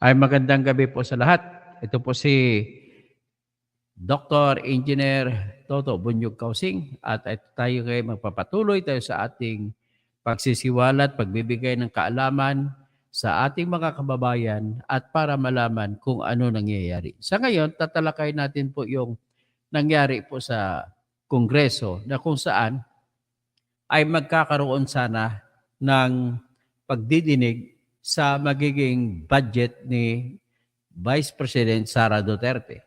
Ay magandang gabi po sa lahat. Ito po si Dr. Engineer Toto Bunyog Kausing at ito tayo magpapatuloy tayo sa ating pagsisiwalat, pagbibigay ng kaalaman sa ating mga kababayan at para malaman kung ano nangyayari. Sa ngayon, tatalakay natin po yung nangyari po sa Kongreso na kung saan ay magkakaroon sana ng pagdidinig sa magiging budget ni Vice President Sara Duterte,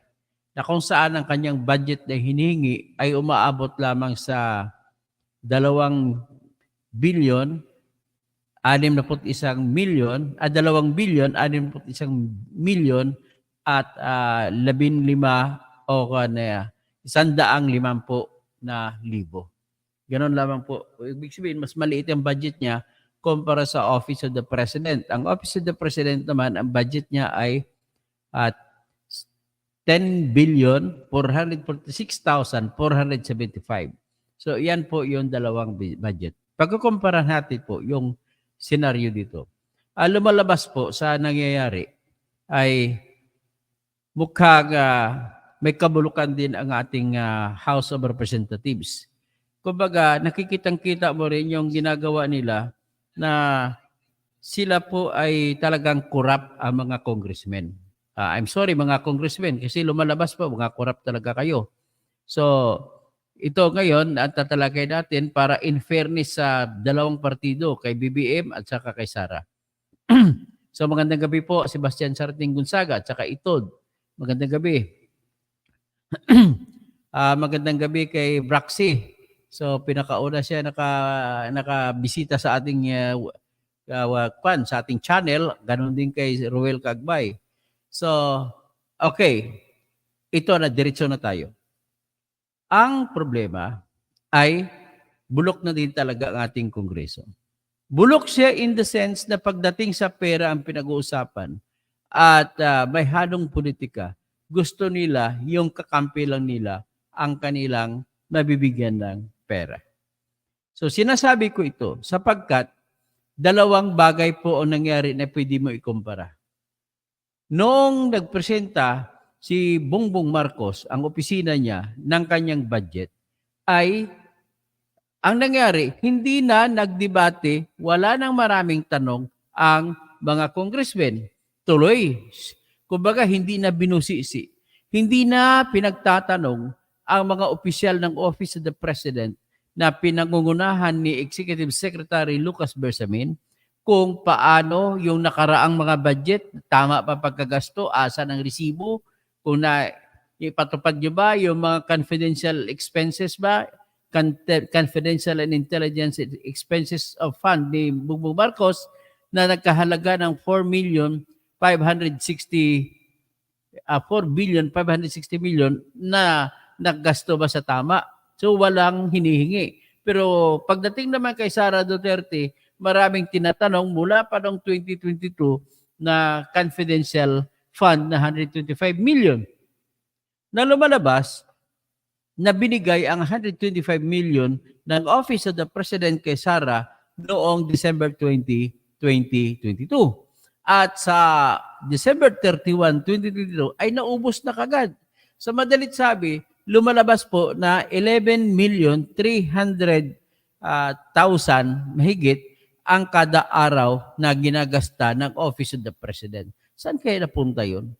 na kung saan ang kanyang budget na hinihingi ay umaabot lamang sa 2 billion 61 milyon at 2 billion 61 milyon at 15 o 150,000. Ganon lamang po. Ibig sabihin, mas maliit ang budget niya kumpara sa Office of the President. Ang Office of the President naman, ang budget niya ay at 10,446,475. So, yan po yung dalawang budget. Pagkukumpara natin po yung senaryo dito. Lumalabas po sa nangyayari ay mukhang may kabulukan din ang ating House of Representatives. Kumbaga, nakikitang-kita mo rin yung ginagawa nila na sila po ay talagang corrupt ang mga congressmen. I'm sorry mga congressmen kasi lumalabas po, mga corrupt talaga kayo. So, ito ngayon at tatalakay natin para in fairness sa dalawang partido, kay BBM at saka kay Sara. So, magandang gabi po, Sebastian Sarting Gonzaga at saka Itod. Magandang gabi. Magandang gabi kay Braxy. So pinakauna siya nakabisita sa ating sa ating channel, ganun din kay Ruel Cagbay. So okay, ito na diretso na tayo. Ang problema ay bulok na din talaga ang ating Kongreso. Bulok siya in the sense na pagdating sa pera ang pinag-uusapan at may halong politika, gusto nila yung kakampi lang nila ang kanilang mabibigyan ng pera. So sinasabi ko ito sapagkat dalawang bagay po ang nangyari na pwede mo ikumpara. Noong nagpresenta si Bongbong Marcos ang opisina niya ng kanyang budget ay ang nangyari, hindi na nagdebate, wala nang maraming tanong ang mga congressmen. Tuloy, kumbaga hindi na binusisi, hindi na pinagtatanong ang mga opisyal ng Office of the President na pinangungunahan ni Executive Secretary Lucas Bersamin kung paano yung nakaraang mga budget, tama pa pagkagasto, asa ng resibo, kung na ipatupad nyo ba yung mga confidential expenses ba, confidential and intelligence expenses of fund ni Bongbong Marcos na nagkahalaga ng 4,560,000,000 na naggasto ba sa tama? So walang hinihingi. Pero pagdating naman kay Sara Duterte, maraming tinatanong mula pa noong 2022 na confidential fund na 125 million. Na lumalabas na binigay ang 125 million ng Office of the President kay Sara noong December 20, 2022. At sa December 31, 2022 ay naubos na kagad. Sa madalit sabi, lumalabas po na 11,300,000 mahigit ang kada araw na ginagasta ng Office of the President. Saan kaya napunta yun?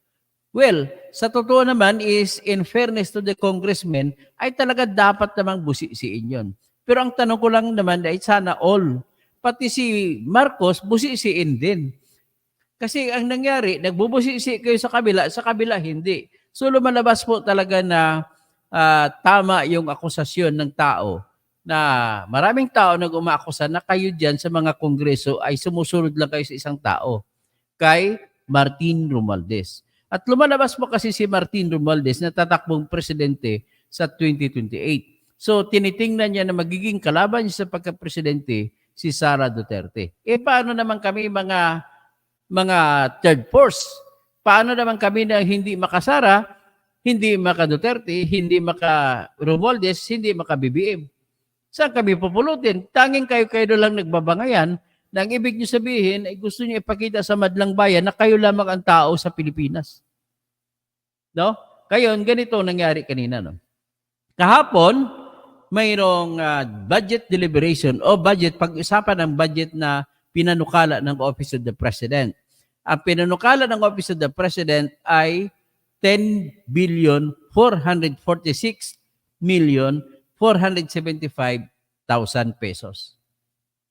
Well, sa totoo naman is, in fairness to the congressmen, ay talaga dapat namang busisiin yun. Pero ang tanong ko lang naman ay sana all. Pati si Marcos, busisiin din. Kasi ang nangyari, nagbubusisi kayo sa kabila hindi. So lumalabas po talaga na tama yung akusasyon ng tao na maraming tao nag-umaakusa na kayo dyan sa mga kongreso ay sumusunod lang kayo sa isang tao, kay Martin Romualdez. At lumalabas po kasi si Martin Romualdez na tatakbong presidente sa 2028. So tinitingnan niya na magiging kalaban niya sa pagka-presidente si Sara Duterte. Paano naman kami mga third force? Paano naman kami na hindi makasara, hindi maka-Duterte, hindi maka-Romualdez, hindi maka-BBM? Saan kami pupulutin? Tanging kayo lang nagbabangayan na ang ibig niyo sabihin ay gusto niyo ipakita sa madlang bayan na kayo lamang ang tao sa Pilipinas. No? Ngayon, ganito nangyari kanina. No? Kahapon, mayroong budget deliberation o budget, pag-usapan ng budget na pinanukala ng Office of the President. Ang pinanukala ng Office of the President ay 10,446,475,000 pesos.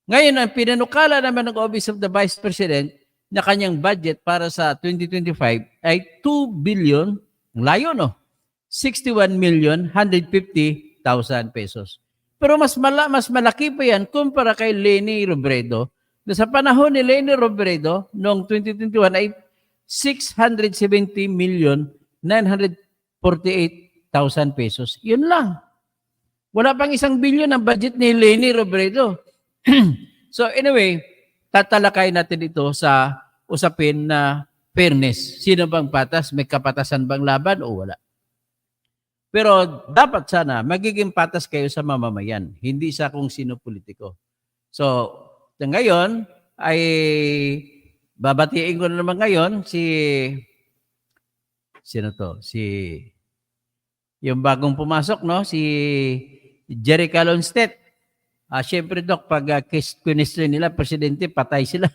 Ngayon, ang pinanukala naman ng Office of the Vice President na kanyang budget para sa 2025 ay 2 billion, layo no, 61,150,000 pesos. Pero mas malaki pa yan kumpara kay Leni Robredo. Na sa panahon ni Leni Robredo noong 2021 ay 670,948,000 pesos. Yun lang. Wala pang 1 billion ang budget ni Leni Robredo. So anyway, tatalakay natin ito sa usapin na fairness. Sino bang patas? May kapatasan bang laban o wala? Pero dapat sana magiging patas kayo sa mamamayan, hindi sa kung sino politiko. So ngayon ay babatiin ko na naman ngayon sino to? Yung bagong pumasok, no? Si Jerry Calonstedt. Siyempre, Doc, pag question nila, Presidente, patay sila.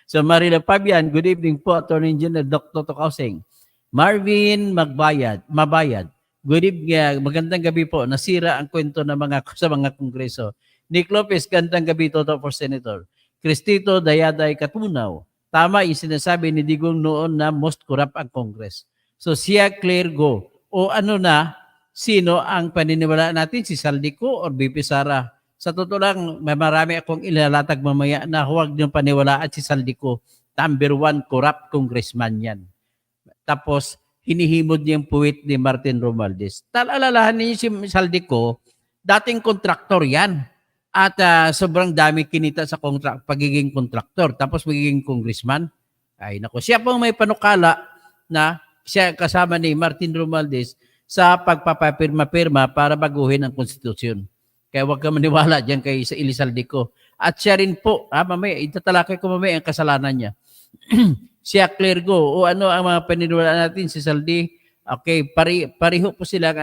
So, Marila Fabian, good evening po, Attorney Engineer Doc Toto Kausing. Marvin Mabayad, good evening, magandang gabi po. Nasira ang kwento ng sa mga kongreso. Nick Lopez, gandang gabi, Toto for Senator. Cristito Dayaday Katunaw, tama yung sinasabi ni Digong noon na most corrupt ang Congress. So, siya clear go. O ano na, sino ang paniniwalaan natin? Si Saldico or BP Sara? Sa totoo lang, marami akong ilalatag mamaya na huwag niyong paniwalaan si Saldico. Number 1 corrupt congressman yan. Tapos, hinihimod niya yung puwit ni Martin Romualdez. Alalahan niyo si Saldico, dating kontraktor yan. At sobrang dami kinita sa pagiging kontraktor. Tapos magiging congressman. Ay nako, siya pong may panukala na siya kasama ni Martin Romualdez sa pagpapapirma-pirma para baguhin ang konstitusyon. Kaya huwag ka maniwala dyan kay sa Saldico. At siya rin po, mamaya, itatalakay ko mamaya ang kasalanan niya. Siya clear go. O ano ang mga paniniwalaan natin si Saldi? Okay, pareho po silang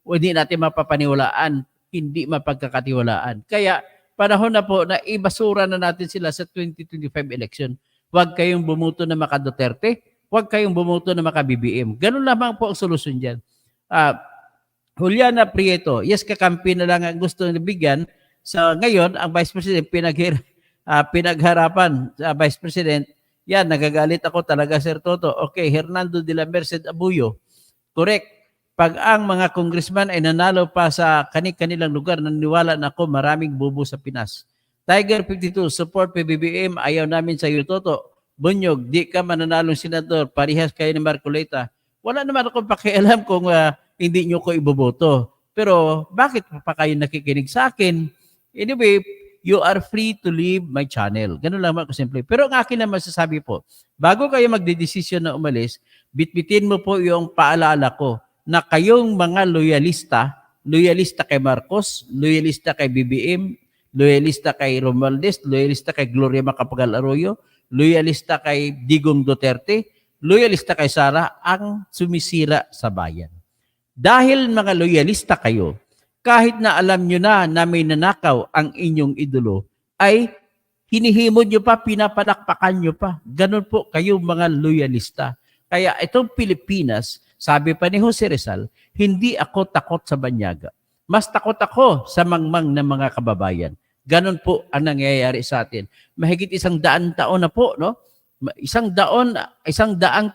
hindi natin mapapaniwalaan, hindi mapagkakatiwalaan. Kaya panahon na po na ibasura na natin sila sa 2025 election. Huwag kayong bumuto na maka Duterte, huwag kayong bumuto na maka BBM. Ganun lamang po ang solusyon dyan. Juliana Prieto, yes, kakampi na lang ang gusto na bigyan. So ngayon, ang Vice President pinagharapan sa Vice President, yan, nagagalit ako talaga, Sir Toto. Okay, Hernando de la Merced Abuyo, correct. Pag ang mga congressman ay nanalo pa sa kanilang lugar, naniwala na ako maraming bubo sa Pinas. Tiger 52, support PBBM, ayaw namin sa iyo, Toto. Bunyog, di ka mananalong senador, parihas kayo ni Marcoleta. Wala naman akong pakialam kung hindi nyo ko iboboto. Pero bakit pa kayo nakikinig sa akin? Anyway, you are free to leave my channel. Ganun lang ako simple. Pero ang akin naman masasabi po, bago kayo magdedesisyon na umalis, bitbitin mo po yung paalala ko na kayong mga loyalista kay Marcos, loyalista kay BBM, loyalista kay Romualdez, loyalista kay Gloria Macapagal Arroyo, loyalista kay Digong Duterte, loyalista kay Sara, ang sumisira sa bayan. Dahil mga loyalista kayo, kahit na alam nyo na may nanakaw ang inyong idolo, ay hinihimod nyo pa, pinapadakpakan nyo pa. Ganun po kayo mga loyalista. Kaya itong Pilipinas, sabi pa ni Jose Rizal, hindi ako takot sa banyaga. Mas takot ako sa mangmang ng mga kababayan. Ganon po ang nangyayari sa atin. Mahigit 100 taon na po, no? 100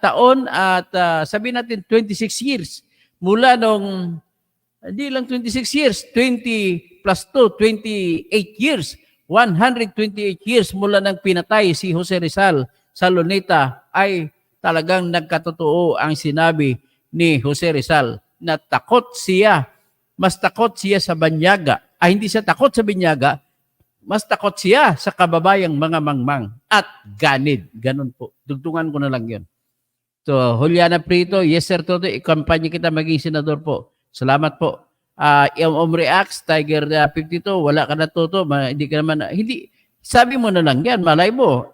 taon at sabihin natin 26 years. Mula nung, hindi lang 26 years, 20 plus 2, 28 years. 128 years mula nang pinatay si Jose Rizal sa Luneta ay talagang nagkatotoo ang sinabi ni Jose Rizal na takot siya, mas takot siya sa banyaga. Hindi siya takot sa banyaga, mas takot siya sa kababayang mga mangmang at ganid. Ganun po. Dugtungan ko na lang yun. So, Juliana Prieto, yes sir Toto, ikampanya kita maging senador po. Salamat po. Yung Omri Axe, Tiger 52, wala ka na Toto, hindi ka naman, hindi Sabi mo na lang yan, malay mo,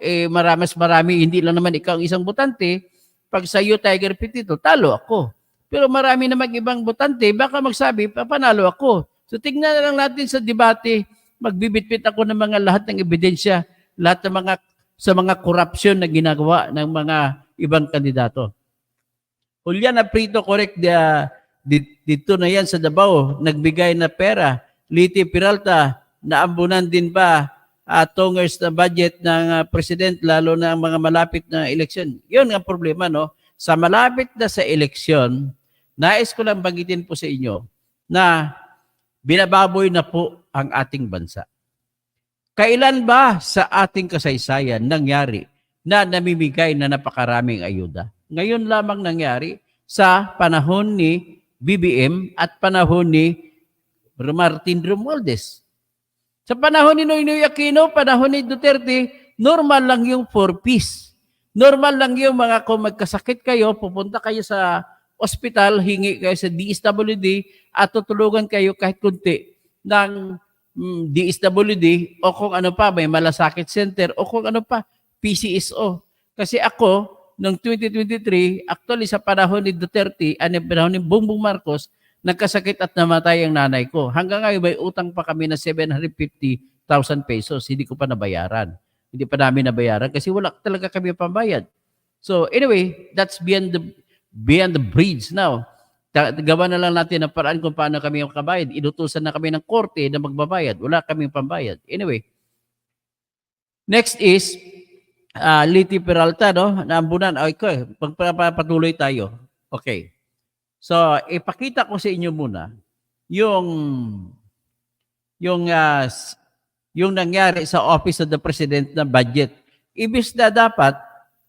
marami, hindi lang naman ikaw ang isang botante. Pag sa iyo, Tiger Petito, talo ako. Pero marami namang ibang botante, baka magsabi, panalo ako. So tingnan na lang natin sa debate, magbibitbit ako ng mga lahat ng ebidensya, lahat ng sa mga corruption na ginagawa ng mga ibang kandidato. Julian Aprito, correct, dito na yan sa Davao, nagbigay na pera. Liti Peralta, naambunan din ba tongers na budget ng president, lalo na ang mga malapit na eleksyon? Yun ang problema, no? Sa malapit na sa eleksyon, nais ko lang banggitin po sa inyo na binababoy na po ang ating bansa. Kailan ba sa ating kasaysayan nangyari na namimigay na napakaraming ayuda? Ngayon lamang nangyari sa panahon ni BBM at panahon ni Martin Romualdez. Sa panahon ni Noynoy Aquino, panahon ni Duterte, normal lang yung 4Ps. Normal lang yung mga kung magkasakit kayo, pupunta kayo sa ospital, hingi kayo sa DSWD at tutulungan kayo kahit kunti ng DSWD o kung ano pa, may malasakit center o kung ano pa, PCSO. Kasi ako, noong 2023, actually sa panahon ni Duterte, panahon ni Bongbong Marcos, nagkasakit at namatay ang nanay ko. Hanggang ngayon, may utang pa kami na 750,000 pesos. Hindi ko pa nabayaran. Hindi pa namin nabayaran kasi wala talaga kami pambayad. So anyway, that's beyond the bridge now. Gawa na lang natin ang paraan kung paano kami makabayad. Inutusan na kami ng korte na magbabayad. Wala kaming pambayad. Anyway, next is Liti Peralta, no? Naambunan. Okay, pagpapatuloy tayo. Okay. So, ipakita ko sa inyo muna yung nangyari sa Office of the President na budget. Ibig na dapat,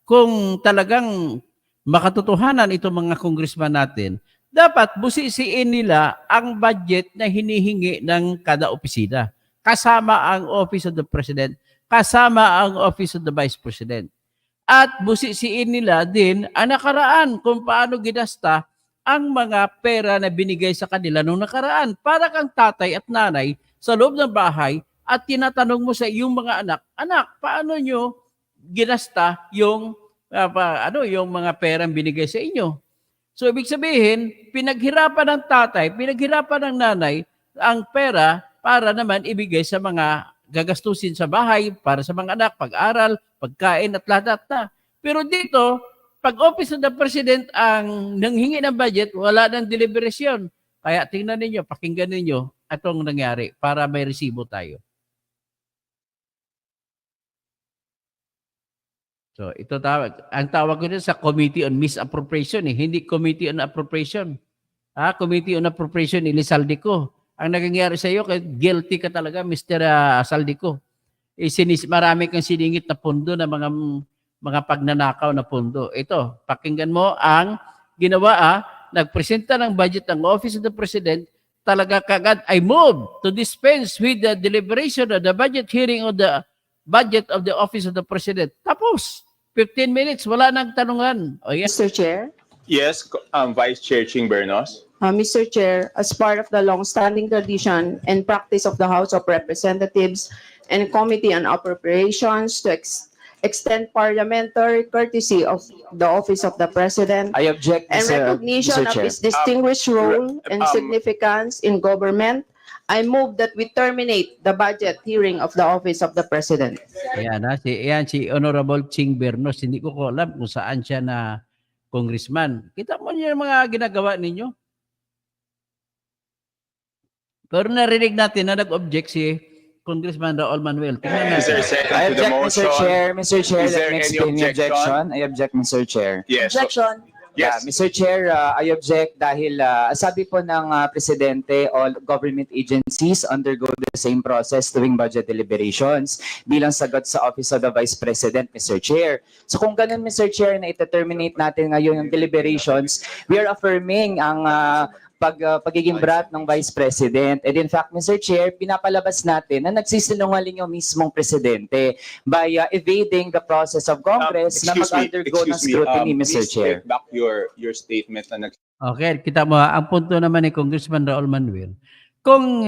kung talagang makatotohanan itong mga congressman natin, dapat busisiin nila ang budget na hinihingi ng kada opisina. Kasama ang Office of the President, kasama ang Office of the Vice President. At busisiin nila din ang nakaraan kung paano ginasta ang mga pera na binigay sa kanila noong nakaraan. Para kang tatay at nanay sa loob ng bahay at tinatanong mo sa iyong mga anak, paano nyo ginasta yung mga perang binigay sa inyo? So ibig sabihin, pinaghirapan ng tatay, pinaghirapan ng nanay ang pera para naman ibigay sa mga gagastusin sa bahay, para sa mga anak, pag-aral, pagkain at lahat na. Pero dito, pag Office of the President ang nanghingi ng budget, wala nang deliberasyon. Kaya tingnan ninyo, pakinggan ninyo itong nangyari para may resibo tayo. So ito ang tawag ko din sa Committee on Misappropriation, hindi Committee on Appropriation. Committee on Appropriation, Saldico. Ang nangyayari sa iyo, guilty ka talaga, Mr. Saldico. Marami kang siningit na pundo na mga pagnanakaw na pundo. Ito, pakinggan mo ang ginawa. Nagpresenta ng budget ng Office of the President, talaga kagad, I move to dispense with the deliberation of the budget hearing of the budget of the Office of the President. Tapos, 15 minutes, wala nang tanungan. Mr. Chair? Yes, Vice Chair Ching Bernos. Mr. Chair, as part of the long-standing tradition and practice of the House of Representatives and Committee on Appropriations to extend parliamentary courtesy of the Office of the President I object, and recognition of Chair. his distinguished role and significance in government, I move that we terminate the budget hearing of the Office of the President. Ayan, si Honorable Ching Bernos. Hindi ko alam kung saan siya na congressman. Kita mo niyo yung mga ginagawa ninyo. Pero narinig natin na nag-object si Congressman Raul Manuel. Tingnan Is there a natin. second I to the object, motion? Mr. Chair. Mr. Chair, Is let there me any explain the objection? objection. I object, Mr. Chair. Yes. Objection. Yeah, Yes. Mr. Chair, I object dahil sabi po ng Presidente, all government agencies undergo the same process tuwing budget deliberations bilang sagot sa Office of the Vice President, Mr. Chair. So kung ganun, Mr. Chair, na ita-terminate natin ngayon yung deliberations, we are affirming ang pagiging brat ng Vice President. And in fact, Mr. Chair, pinapalabas natin na nagsisinungaling yung mismong Presidente by evading the process of Congress na mag-undergo ng scrutiny, Mr. Please Chair. take back your statement na Okay, kita mo, ang punto naman ni Congressman Raul Manuel, kung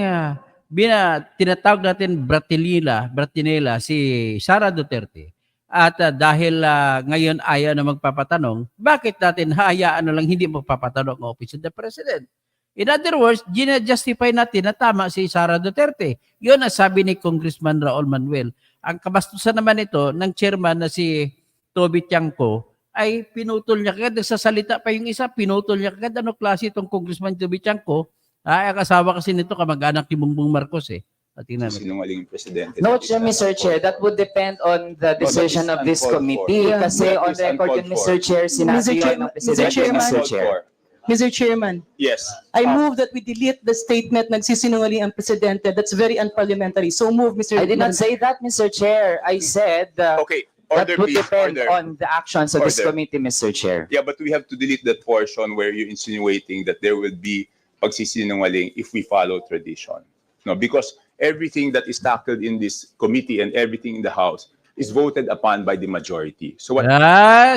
tinatawag natin Bratinela si Sara Duterte. At dahil ngayon ayaw na magpapatanong, bakit natin hayaan na lang hindi magpapatanong ang Office of the President? In other words, gina-justify natin na tama si Sara Duterte. Yun ang sabi ni Congressman Raul Manuel. Ang kabastusan naman ito ng chairman na si Toby Tiangco ay pinutol niya kagad. Nagsasalita pa yung isa, pinutol niya kagad. Ano klase itong Congressman Toby Tiangco? Ang asawa kasi nito kamag-anak ni Bongbong Marcos eh. Tingnan mo. Sinungaling presidente. No, Mr. Chair, that would depend on the decision of this committee. Yeah. Kasi That on is record uncalled yun, Mr. Chair, sinabi yun ng Presidente, Chairman. Mr. Chair. Mr. Chairman, Yes. I move that we delete the statement nagsisinungaling ang presidente. That's very unparliamentary. So move, Mr. I did not say that, Mr. Chair. I said Okay, that order would please, depend order. on the actions of this Order. committee, Mr. Chair. Yeah, but we have to delete that portion where you're insinuating that there will be pagsisinungaling if we follow tradition. No, because everything that is tackled in this committee and everything in the House is voted upon by the majority. So what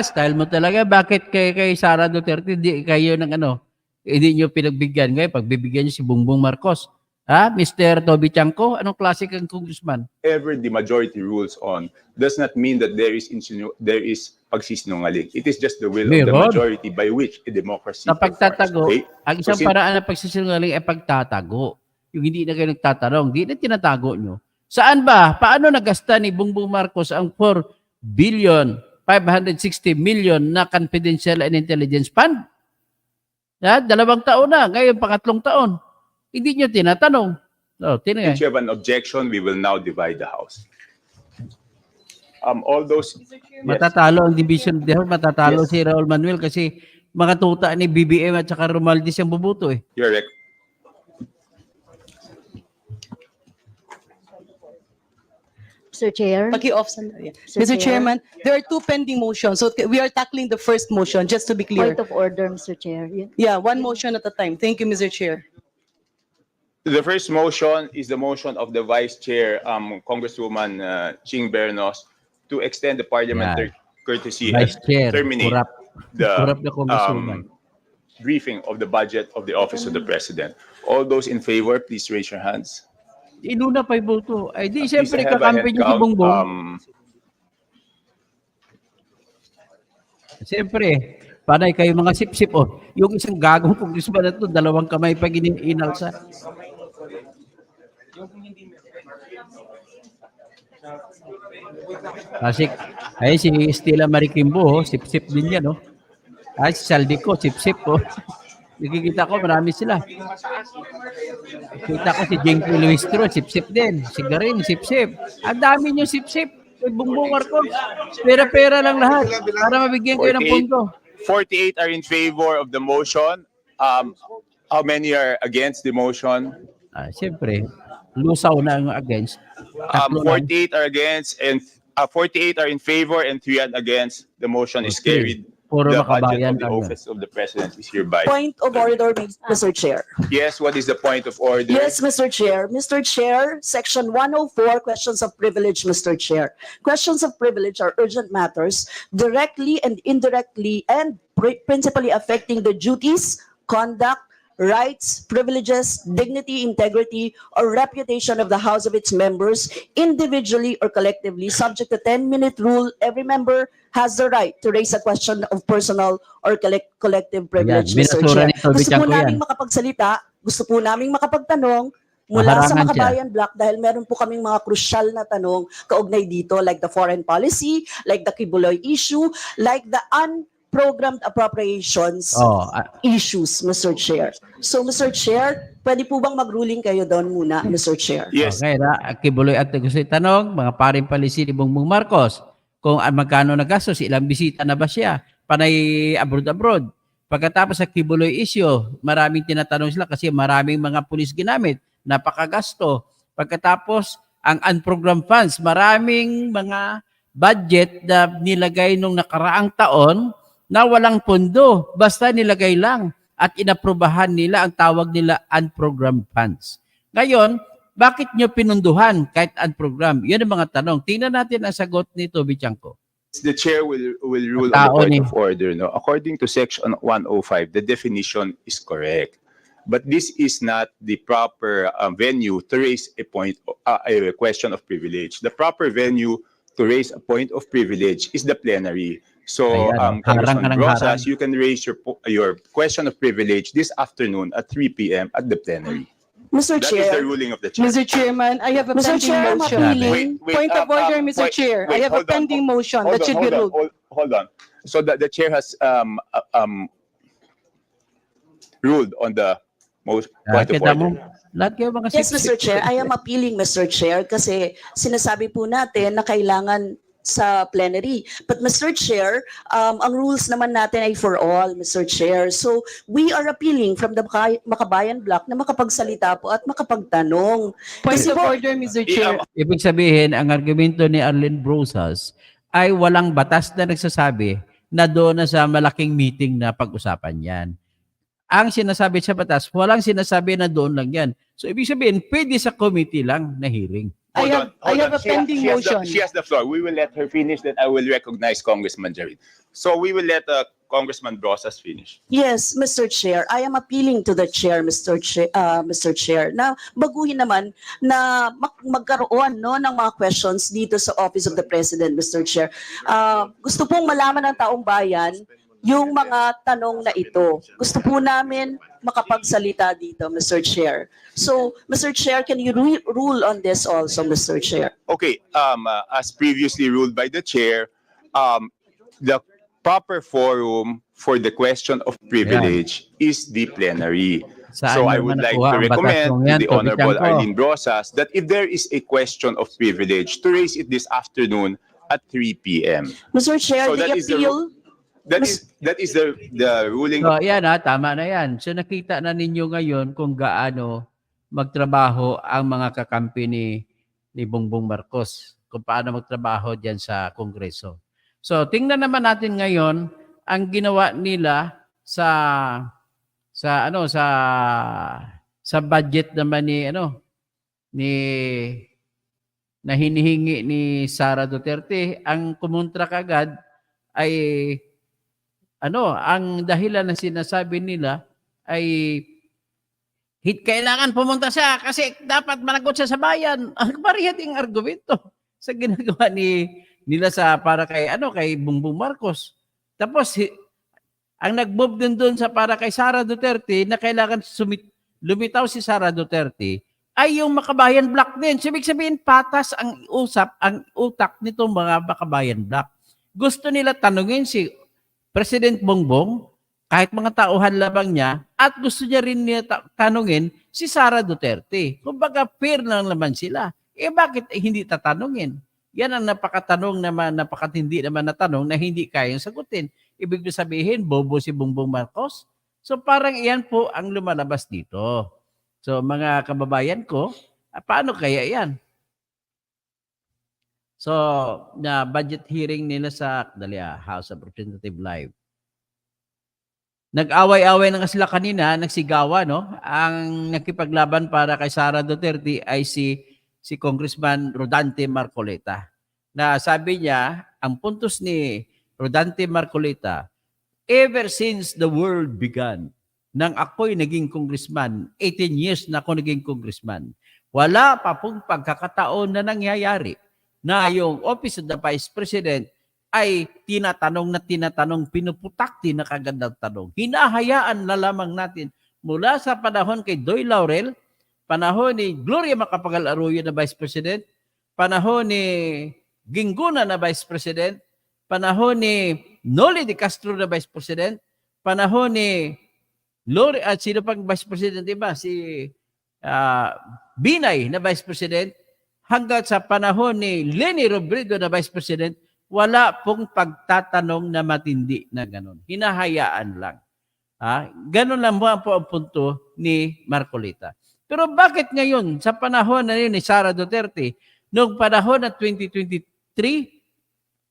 Style mo talaga. Bakit kay Sara Duterte, di kayo ng hindi nyo pinagbigyan? Ngayon, pagbibigyan nyo si Bongbong Marcos. Mr. Toby Tiangco, anong klase kang congressman? ever the majority rules on does not mean that there is pagsisinungaling. It is just the will of the Meron. majority by which a democracy Sa pagtatago, performs. Okay? ang isang Proceed. paraan ng pagsisinungaling ay pagtatago. Yung hindi na kayo nagtatanong, hindi na tinatago nyo. Saan ba? Paano nagasta ni Bongbong Marcos ang 4,560,000,000 na confidential and intelligence fund? 2 taon na, ngayon pangatlong taon. Hindi nyo tinatanong. So, If you have an objection, we will now divide the House. All those yes. Matatalo ang division of the House, matatalo Yes. si Raul Manuel kasi mga tuta ni BBM at saka Romualdez ang bubuto eh. You're rec- Mr. Chair. Paki-off sandali. Mr. Mr. Chair. Chairman, there are 2 pending motions. So we are tackling the first motion, just to be clear. Point of order, Mr. Chair. Yeah. Yeah, 1 motion at a time. Thank you, Mr. Chair. The first motion is the motion of the Vice Chair, Congresswoman Ching Bernos, to extend the parliamentary courtesy Vice and Chair, terminate kurap the na congresswoman. briefing of the budget of the Office of the President. All those in favor, please raise your hands. Inuna pa yung boto. Ay di, Please siyempre have a kakampi head niyo si count. Bongbong. Siyempre, panay kayo mga sip-sip. Oh. Yung isang gagong congressman na ito, 2 kamay pa inalsa. Kasi, ay si Stella Marikimbo, oh, sip-sip din yan. Oh. Ay, si Saldico, sip-sip. Oh. Nakikita ko, marami sila. Kita ko si Jenky Luistro, sip-sip din. Si Garin, sip-sip. Ang dami nyo sip-sip. Bongbong Marcos. Pera-pera lang lahat. Para mabigyan kayo ng 48. punto. 48 are in favor of the motion. How many are against the motion? Siyempre, lusaw na ang against. Tatlo lang. 48 are against and 48 are in favor and 3 are against. The motion is Okay. carried. Puro The makabayan budget of the lang. Office of the President is hereby. Point of order, Mr. Chair. Yes, what is the point of order? Yes, Mr. Chair. Mr. Chair, Section 104, questions of privilege, Mr. Chair. Questions of privilege are urgent matters directly and indirectly and principally affecting the duties, conduct, rights, privileges, dignity, integrity, or reputation of the House of its members, individually or collectively, subject to 10-minute rule. Every member has the right to raise a question of personal or collective privilege, Yan, Mr. binasura Chair. ni Toby Gusto po Tiangco namin yan. makapagsalita, gusto po namin makapagtanong mula Maharangan sa siya. Makabayan Block dahil meron po kaming mga crucial na tanong kaugnay dito like the foreign policy, like the Kibuloy issue, like the unprogrammed appropriations Oh, issues, Mr. Chair. So, Mr. Chair, pwede po bang mag-ruling kayo doon muna, Mr. Chair? Yes. okay na. Kibuloy at gusto itanong, mga paring palisi ni Bongbong Marcos, kung magkano nagastos, ilang bisita na ba siya, panay abroad-abroad. Pagkatapos sa Kibuloy issue, maraming tinatanong sila kasi maraming mga pulis ginamit, napakagasto. Pagkatapos, ang unprogrammed funds, maraming mga budget na nilagay nung nakaraang taon na walang pondo, basta nilagay lang at inaprubahan nila ang tawag nila unprogrammed funds. Ngayon, bakit nyo pinunduhan kahit unprogrammed? Yan ang mga tanong. Tingnan natin ang sagot ni Toby Tiangco. The chair will rule on the Tao point ni- of order. No? According to Section 105, the definition is correct. But this is not the proper venue to raise a question of privilege. The proper venue to raise a point of privilege is the plenary. So, Ayan, harang ka Congressman ng harang. Brosas, you can raise your question of privilege this afternoon at 3 p.m. at the plenary. Mr. That is the Chair, ruling of the chair. Mr. Chairman, I have a Mr. pending Chair, I'm motion. appealing. Point of order, Mr. Chair. I have a pending motion that should be ruled. Hold on. So the chair has ruled on the most point of Kita mo, order. lahat kayo mga Yes, siksik. Mr. Chair, I am appealing, Mr. Chair, kasi sinasabi po natin na kailangan sa plenary. But Mr. Chair, ang rules naman natin ay for all, Mr. Chair. So we are appealing from the Makabayan Bloc na makapagsalita po at makapagtanong. Point Kasi of po, order, Mr. Chair. Ibig sabihin, ang argumento ni Arlene Brosas ay walang batas na nagsasabi na doon na sa malaking meeting na pag-usapan yan. Ang sinasabi sa batas, walang sinasabi na doon lang yan. So ibig sabihin, pwede sa committee lang na hearing. I have a pending motion. She has the floor. We will let her finish, then I will recognize Congressman Jarid. So we will let Congressman Brosas finish. yes, Mr. Chair, I am appealing to the chair, Mr. Chair, na baguhin naman na magkaroon no ng mga questions dito sa Office of the President, Mr. Chair. Gusto pong malaman ng taong bayan yung mga tanong na ito. Gusto po namin makapagsalita dito, Mr. Chair. So, Mr. Chair, can you rule on this also, Mr. Chair? Okay, as previously ruled by the chair, the proper forum for the question of privilege is the plenary. Saan So I naman would like nakuha to ang batas recommend mong to yan, the Honorable Tobichan ko? Arlene Brosas that if there is a question of privilege, to raise it this afternoon at 3 p.m. Mr. Chair, So the that is the appeal, That is the ruling. So yan tama na yan. So nakita na ninyo ngayon kung gaano magtrabaho ang mga kakampi ni Bongbong Marcos, kung paano magtrabaho diyan sa Kongreso. So tingnan naman natin ngayon ang ginawa nila sa budget naman ni na hinihingi ni Sara Duterte. Ang kumontra kagad ay ang dahilan na sinasabi nila ay kailangan pumunta siya kasi dapat managot siya sa bayan. Ang parihating argumento sa ginagawa nila sa para kay Bongbong Marcos. Tapos ang nag-move din doon sa para kay Sara Duterte na kailangan lumitaw si Sara Duterte ay yung Makabayan Bloc din. So, ibig sabihin patas ang utak nitong mga Makabayan Bloc. Gusto nila tanungin si President Bongbong, kahit mga tauhan labang niya, at gusto niya rin tanungin si Sara Duterte. Kumbaga, fair lang naman sila. Bakit hindi tatanungin? Yan ang napakatindi naman na tanong na hindi kayang sagutin. Ibig sabihin, bobo si Bongbong Marcos? So parang iyan po ang lumalabas dito. So mga kababayan ko, paano kaya yan? So, na budget hearing nila sa House of Representatives Live. Nag-away-away na nga sila kanina, nagsigawa, no? Ang nakipaglaban para kay Sara Duterte ay si Congressman Rodante Marcoleta. Na sabi niya, ang puntos ni Rodante Marcoleta, ever since the world began, nang ako'y naging congressman, 18 years na ako naging congressman, wala pa pong pagkakataon na nangyayari na yung Office of the Vice President ay tinatanong, pinuputak din na kagandang tanong. Hinahayaan na lamang natin mula sa panahon kay Doy Laurel, panahon ni Gloria Macapagal-Arroyo na Vice President, panahon ni Ginguna na Vice President, panahon ni Noli de Castro na Vice President, panahon ni Lori at sino pang Vice President, diba? Si Binay na Vice President, hanggang sa panahon ni Leni Robredo na Vice President, wala pong pagtatanong na matindi na ganun. Hinahayaan lang. Ganun lang po ang punto ni Marcoleta. Pero bakit ngayon, sa panahon na yun ni Sara Duterte, noong panahon na 2023,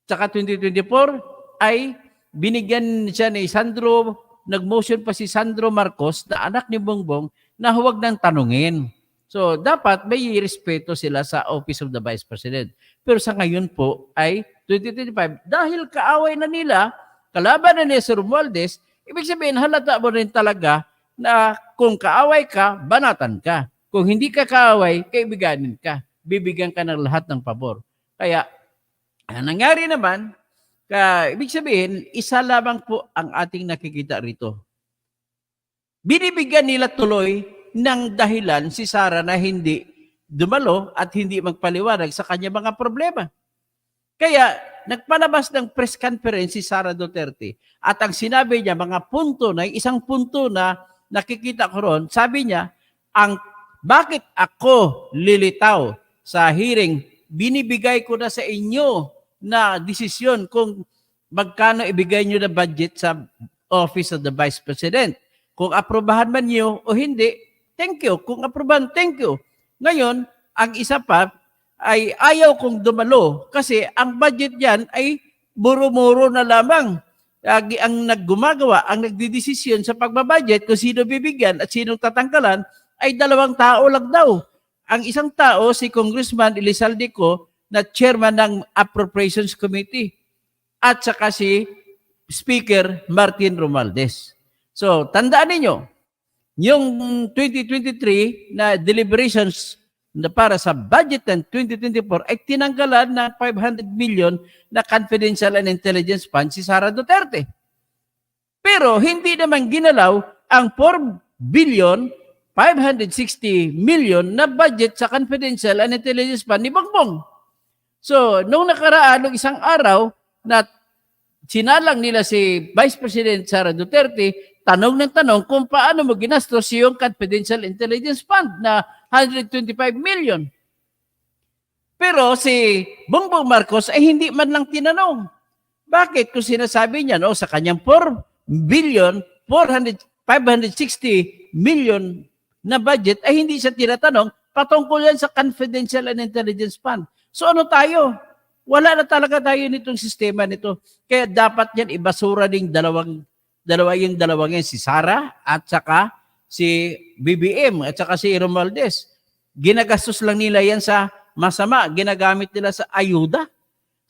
saka 2024, ay binigyan siya ni Sandro, nag-motion pa si Sandro Marcos, na anak ni Bongbong, na huwag nang tanungin. So, dapat may respeto sila sa Office of the Vice President. Pero sa ngayon po ay 2025, dahil kaaway na nila, kalaban na ni Sir Romualdez, ibig sabihin halata mo rin talaga na kung kaaway ka, banatan ka. Kung hindi ka kaaway, kaibiganin ka. Bibigyan ka ng lahat ng pabor. Kaya, ang nangyari naman, ibig sabihin, isa lamang po ang ating nakikita rito. Binibigyan nila tuloy ng dahilan si Sara na hindi dumalo at hindi magpaliwanag sa kanya mga problema. Kaya, nagpalabas ng press conference si Sara Duterte at ang sinabi niya, mga punto na, isang punto na nakikita ko ron, sabi niya, bakit ako lilitaw sa hearing, binibigay ko na sa inyo na desisyon kung magkano ibigay nyo na budget sa Office of the Vice President. Kung aprobahan man nyo o hindi, thank you. Kung aprobahan, thank you. Ngayon, ang isa pa ay ayaw kong dumalo kasi ang budget yan ay muro-muro na lamang. Ang naggumagawa, ang nagdidesisyon sa pagbabudget kung sino bibigyan at sinong tatanggalan ay 2 tao lang daw. Ang isang tao, si Congressman Elizalde Co, na chairman ng Appropriations Committee at saka si Speaker Martin Romualdez. So, tandaan ninyo, yung 2023 na deliberations na para sa budget ng 2024 ay tinanggalan ng 500 million na confidential and intelligence fund si Sara Duterte. Pero hindi naman ginalaw ang 4 billion 560 million na budget sa confidential and intelligence fund ni Bongbong. So, nung nakaraan, nung isang araw na sinalang nila si Vice President Sara Duterte, tanong ng tanong kung paano mo ginastos yung confidential intelligence fund na 125 million. Pero si Bongbong Marcos ay hindi man lang tinanong. Bakit? Kung sinasabi niya sa kanyang 4 billion 560 million na budget ay hindi siya tinatanong patungkol yan sa confidential and intelligence fund. So ano tayo? Wala na talaga tayo nitong sistema nito. Kaya dapat yan ibasura ng dalawang yan, si Sara at saka si BBM at saka si Romualdez. Ginagastos lang nila yan sa masama. Ginagamit nila sa ayuda.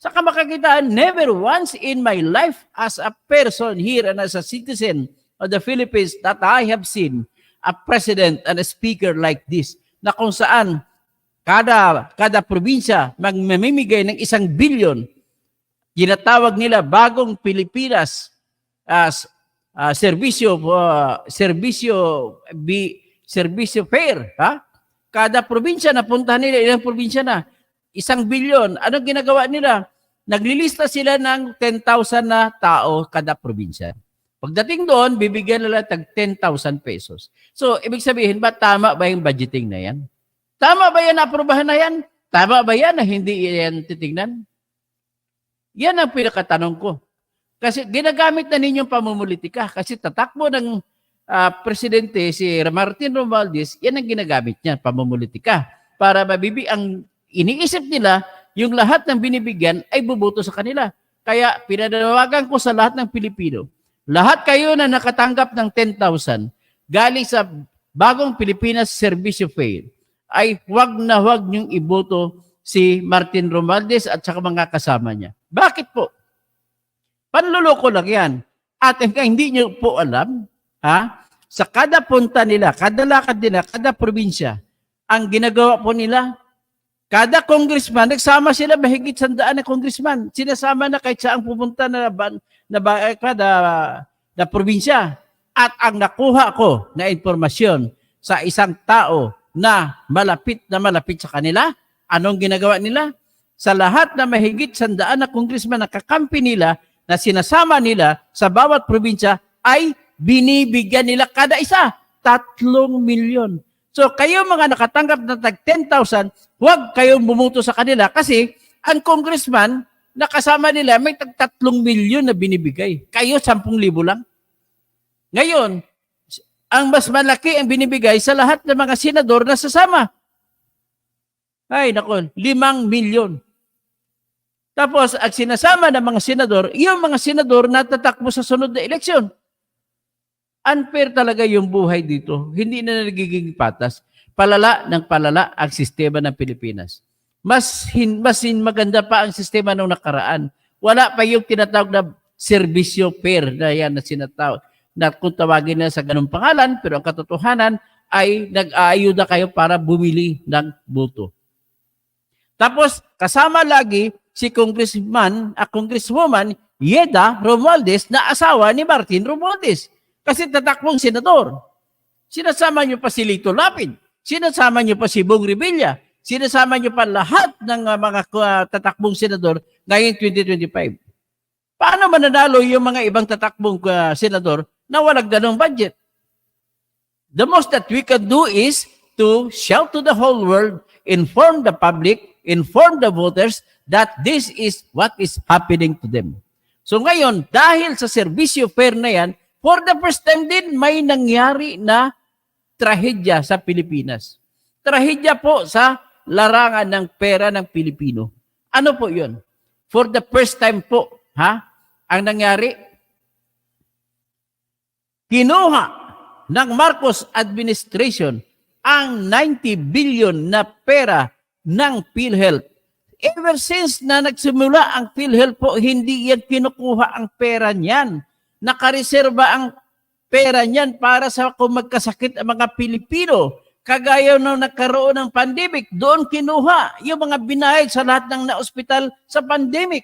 Saka makakitaan, never once in my life as a person here and as a citizen of the Philippines that I have seen a president and a speaker like this na kung saan kada probinsya mamimigay ng 1 billion. Ginatawag nila bagong Pilipinas as serbisyo fair, ha? Kada probinsya na puntahan nila, ilang probinsya na, 1 billion. Anong ginagawa nila? Naglilista sila ng 10,000 na tao kada probinsya. Pagdating doon, bibigyan nila tag 10,000 pesos. So, ibig sabihin ba, tama ba yung budgeting na yan? Tama ba yan na aprobahan na yan? Tama ba yan na hindi yan titignan? Yan ang pinakatanong ko. Kasi ginagamit na ninyong pamumulitika. Kasi tatakbo ng presidente si Martin Romualdez, yan ang ginagamit niya, pamumulitika. Para ang iniisip nila, yung lahat ng binibigyan ay bubuto sa kanila. Kaya pinanawagan ko sa lahat ng Pilipino, lahat kayo na nakatanggap ng 10,000 galing sa bagong Pilipinas Servicio Fair, ay huwag niyong iboto si Martin Romualdez at saka mga kasama niya. Bakit po? Panluloko lang yan. At hindi niyo po alam, sa kada punta nila, kada lakad nila, kada probinsya, ang ginagawa po nila, kada congressman, nagsama sila mahigit 100 na congressman. Sinasama na kahit saan pupunta na probinsya. At ang nakuha ko na informasyon sa isang tao na malapit sa kanila, anong ginagawa nila? Sa lahat na mahigit 100 na congressman na kakampi nila, na sinasama nila sa bawat probinsya, ay binibigyan nila kada isa 3 milyon. So kayo mga nakatanggap na tag 10,000, huwag kayong bumuto sa kanila kasi ang congressman na kasama nila may tag 3 milyon na binibigay. Kayo 10,000 lang. Ngayon, ang mas malaki ang binibigay sa lahat ng mga senador na sasama. Ay, nako, 5 milyon. Tapos, ang sinasama ng mga senador, yung mga senador na tatakbo sa sunod na eleksyon. Unfair talaga yung buhay dito. Hindi na nagiging patas. Palala ng palala ang sistema ng Pilipinas. Mas maganda pa ang sistema nung nakaraan. Wala pa yung tinatawag na serbisyo fair na yan na sinatawag. na kung tawagin na sa ganung pangalan, pero ang katotohanan ay nag-aayuda kayo para bumili ng boto. Tapos, kasama lagi si Congresswoman Yeda Romualdez na asawa ni Martin Romualdez. Kasi tatakbong senador. Sinasama niyo pa si Lito Lapid. Sinasama niyo pa si Bong Revilla. Sinasama niyo pa lahat ng mga tatakbong senador ngayong 2025. Paano mananalo yung mga ibang tatakbong senador na walang ganong budget? The most that we can do is to shout to the whole world, inform the public, inform the voters that this is what is happening to them. So ngayon, dahil sa serbisyo fair na yan, for the first time din may nangyari na trahedya sa Pilipinas. Trahedya po sa larangan ng pera ng Pilipino. Ano po yun? For the first time po, ang nangyari, kinuha ng Marcos administration ang 90 billion na pera ng PhilHealth. Ever since na nagsimula ang PhilHealth po, hindi yan kinukuha ang pera niyan. Nakareserba ang pera niyan para sa kung magkasakit ang mga Pilipino. Kagaya nung nagkaroon ng pandemic, doon kinuha yung mga binayad sa lahat ng na-ospital sa pandemic.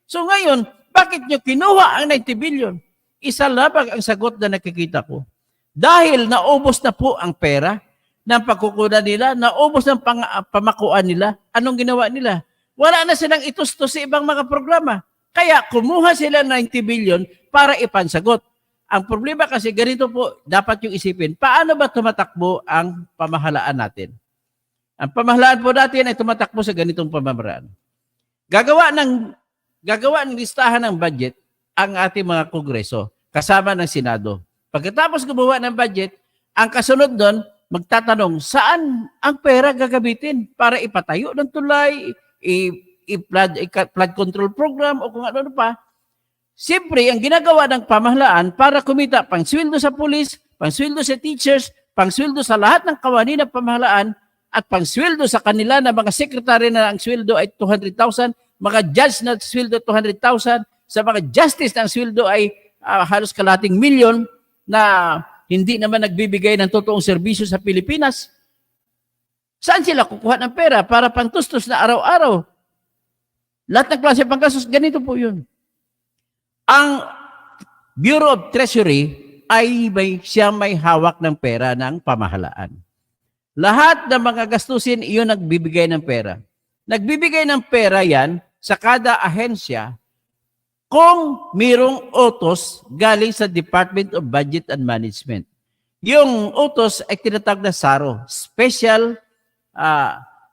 So ngayon, bakit nyo kinuha ang 90 billion? Isa labag ang sagot na nakikita ko. Dahil naubos na po ang pera ng pagkukunan nila, naubos ng pamakuan nila, anong ginawa nila? Wala na silang itusto sa ibang mga programa. Kaya kumuha sila ng 90 billion para ipansagot. Ang problema kasi ganito po, dapat yung isipin, paano ba tumatakbo ang pamahalaan natin? Ang pamahalaan po natin ay tumatakbo sa ganitong pamamaraan. Gagawa ng listahan ng budget ang ating mga kongreso, kasama ng Senado. Pagkatapos gumawa ng budget, ang kasunod doon, magtatanong, saan ang pera gagamitin para ipatayo ng tulay, flood control program, o kung ano pa. Siyempre, ang ginagawa ng pamahalaan para kumita pang sweldo sa pulis, pang sweldo sa teachers, pang sweldo sa lahat ng kawani ng pamahalaan, at pang sweldo sa kanila na mga sekretary na ang sweldo ay 200,000, mga judge na sweldo 200,000, sa mga justice na ang sweldo ay halos kalating milyon na hindi naman nagbibigay ng totoong serbisyo sa Pilipinas. Saan sila kukuha ng pera para pantustos na araw-araw? Lahat ng klase panggastos, ganito po yun. Ang Bureau of Treasury ay siya may hawak ng pera ng pamahalaan. Lahat ng mga gastusin, iyon nagbibigay ng pera. Nagbibigay ng pera yan sa kada ahensya kung mayroong utos galing sa Department of Budget and Management. Yung utos ay tinatawag na SARO, Special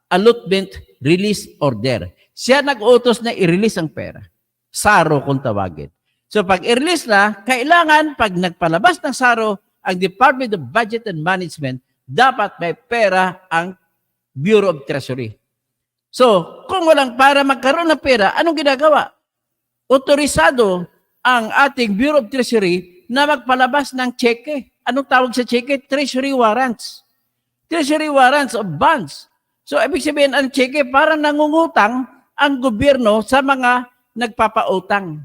Allotment Release Order. Siya nag-utos na i-release ang pera. SARO kung tawagin. So pag i-release na, kailangan pag nagpalabas ng SARO, ang Department of Budget and Management, dapat may pera ang Bureau of Treasury. So kung walang para magkaroon ng pera, anong ginagawa? Otorisado ang ating Bureau of Treasury na magpalabas ng cheque. Anong tawag sa cheque? Treasury warrants. Treasury warrants of bonds. So ibig sabihin, ang cheque parang nangungutang ang gobyerno sa mga nagpapautang.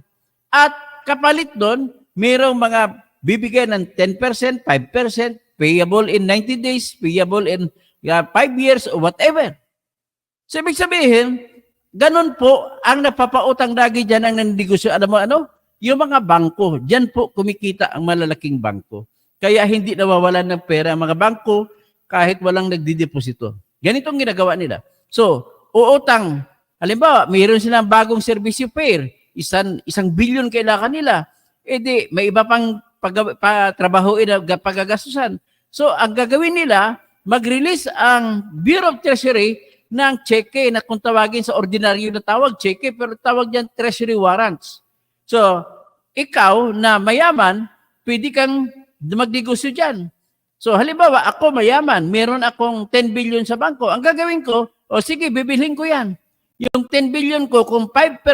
At kapalit doon, mayroong mga bibigyan ng 10%, 5%, payable in 90 days, payable in 5 years, or whatever. So ibig sabihin, ganun po ang napapautang lagi dyan ang nandegosyo. Alam mo ano? Yung mga bangko, dyan po kumikita ang malalaking bangko. Kaya hindi nawawalan ng pera ang mga bangko kahit walang nagdideposito. Ganitong ginagawa nila. So, uutang. Halimbawa, mayroon silang bagong servisyo fair. Isang bilyon kailangan nila. E di, may iba pang trabahoin na pagagastusan. So, ang gagawin nila, mag-release ang Bureau of Treasury ng cheque na kung tawagin sa ordinaryo na tawag, cheque, pero tawag dyan treasury warrants. So, ikaw na mayaman, pwede kang magnegosyo dyan. So, halimbawa, ako mayaman, meron akong 10 billion sa bangko. Ang gagawin ko, sige, bibilhin ko yan. Yung 10 billion ko, kung 5%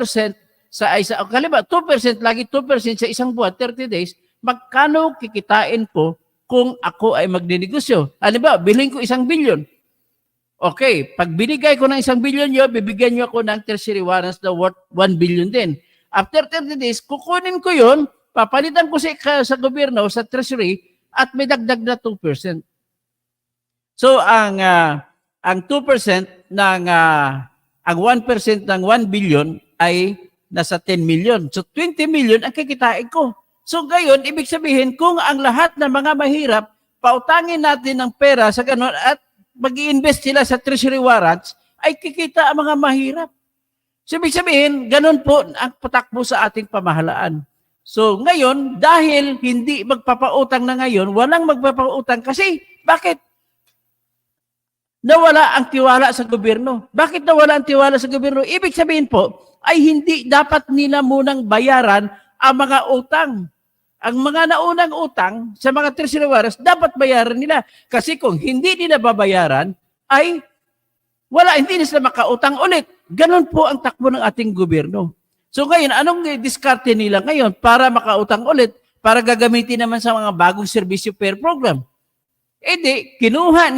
sa isa, halimbawa, 2%, lagi 2% sa isang buwan, 30 days, magkano kikitain ko kung ako ay magninegosyo? Halimbawa, bilhin ko 1 billion. Okay, pag binigay ko ng 1 billion yun, bibigyan nyo ako ng treasury warrants na worth 1 billion din. After 30 days, kukunin ko yun, papalitan ko sa gobyerno, sa treasury, at may dagdag na 2%. So, ang 2% ng, ang 1% ng 1 billion ay nasa 10 million. So, 20 million ang kikitain ko. So, gayon, ibig sabihin, kung ang lahat ng mga mahirap, pautangin natin ng pera sa ganon at mag-i-invest sila sa treasury warrants, ay kikita ang mga mahirap. So, ibig sabihin, ganon po ang patakbo sa ating pamahalaan. So, ngayon, dahil hindi magpapautang na ngayon, walang magpapautang kasi, bakit? Nawala ang tiwala sa gobyerno. Bakit nawala ang tiwala sa gobyerno? Ibig sabihin po, ay hindi dapat nila munang bayaran ang mga utang. Ang mga naunang utang sa mga treasury warrants, dapat bayaran nila. Kasi kung hindi nila babayaran, ay hindi na sila makautang ulit. Ganon po ang takbo ng ating gobyerno. So ngayon, anong diskarte nila ngayon para makautang ulit? Para gagamitin naman sa mga bagong servisyo per program. Kinuha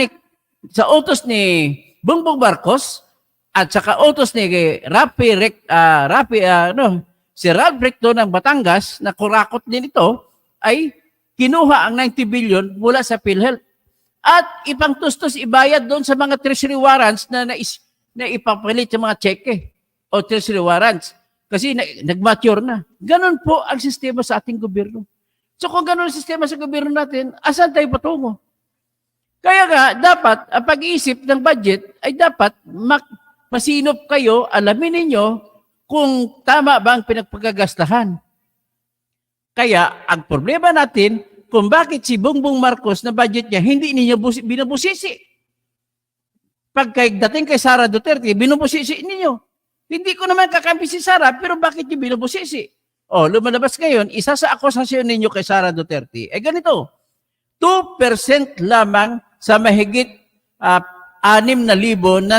sa utos ni Bongbong Marcos at saka utos ni si Ralph Recto ng Batangas na kurakot din ito ay kinuha ang 90 billion mula sa PhilHealth at ipangtustos ibayad doon sa mga treasury warrants na ipapalit sa mga cheque o treasury warrants kasi nag-mature na. Ganon po ang sistema sa ating gobyerno. So kung ganon ang sistema sa gobyerno natin, asan tayo patungo? Kaya nga, dapat ang pag-iisip ng budget ay dapat masinop kayo, alamin ninyo kung tama ba ang pinagpagagastahan. Kaya, ang problema natin, kung bakit si Bongbong Marcos na budget niya, hindi ninyo binubusisi. Pagdating kay Sara Duterte, binubusisi ninyo. Hindi ko naman kakampi si Sara, pero bakit niyo binubusisi? Lumalabas ngayon, isa sa akusasyon ninyo kay Sara Duterte, ganito, 2% lamang sa mahigit 6,000 na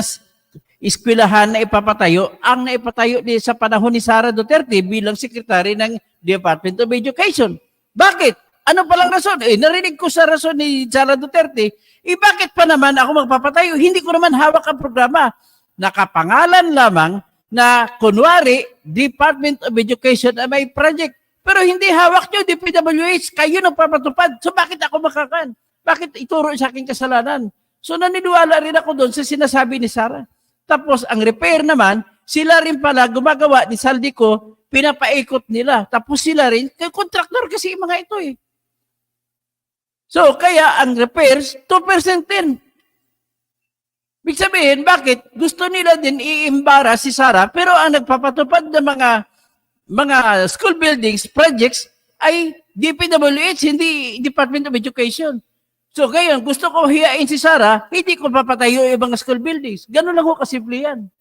eskwelahan na ipapatayo, ang naipatayo sa panahon ni Sara Duterte bilang sekretary ng Department of Education. Bakit? Ano palang rason? Narinig ko sa rason ni Sara Duterte, bakit pa naman ako magpapatayo? Hindi ko naman hawak ang programa. Nakapangalan lamang na kunwari, Department of Education ay may project. Pero hindi hawak nyo, DPWH, kayo nang papatupad. So bakit ako makakan? Bakit ituro sa aking kasalanan? So naniniwala rin ako doon sa sinasabi ni Sara. Tapos ang repair naman, sila rin pala gumagawa ni Saldico, pinapaikot nila. Tapos sila rin, contractor kasi yung mga ito eh. So kaya ang repairs, 2% din. Ibig sabihin, bakit? Gusto nila din i-imbara si Sara, pero ang nagpapatupad ng mga school buildings, projects, ay DPWH, hindi Department of Education. So ngayon, gusto ko hiyain si Sara, hindi ko papatayo yung mga school buildings. Ganun lang ko kasimple yan.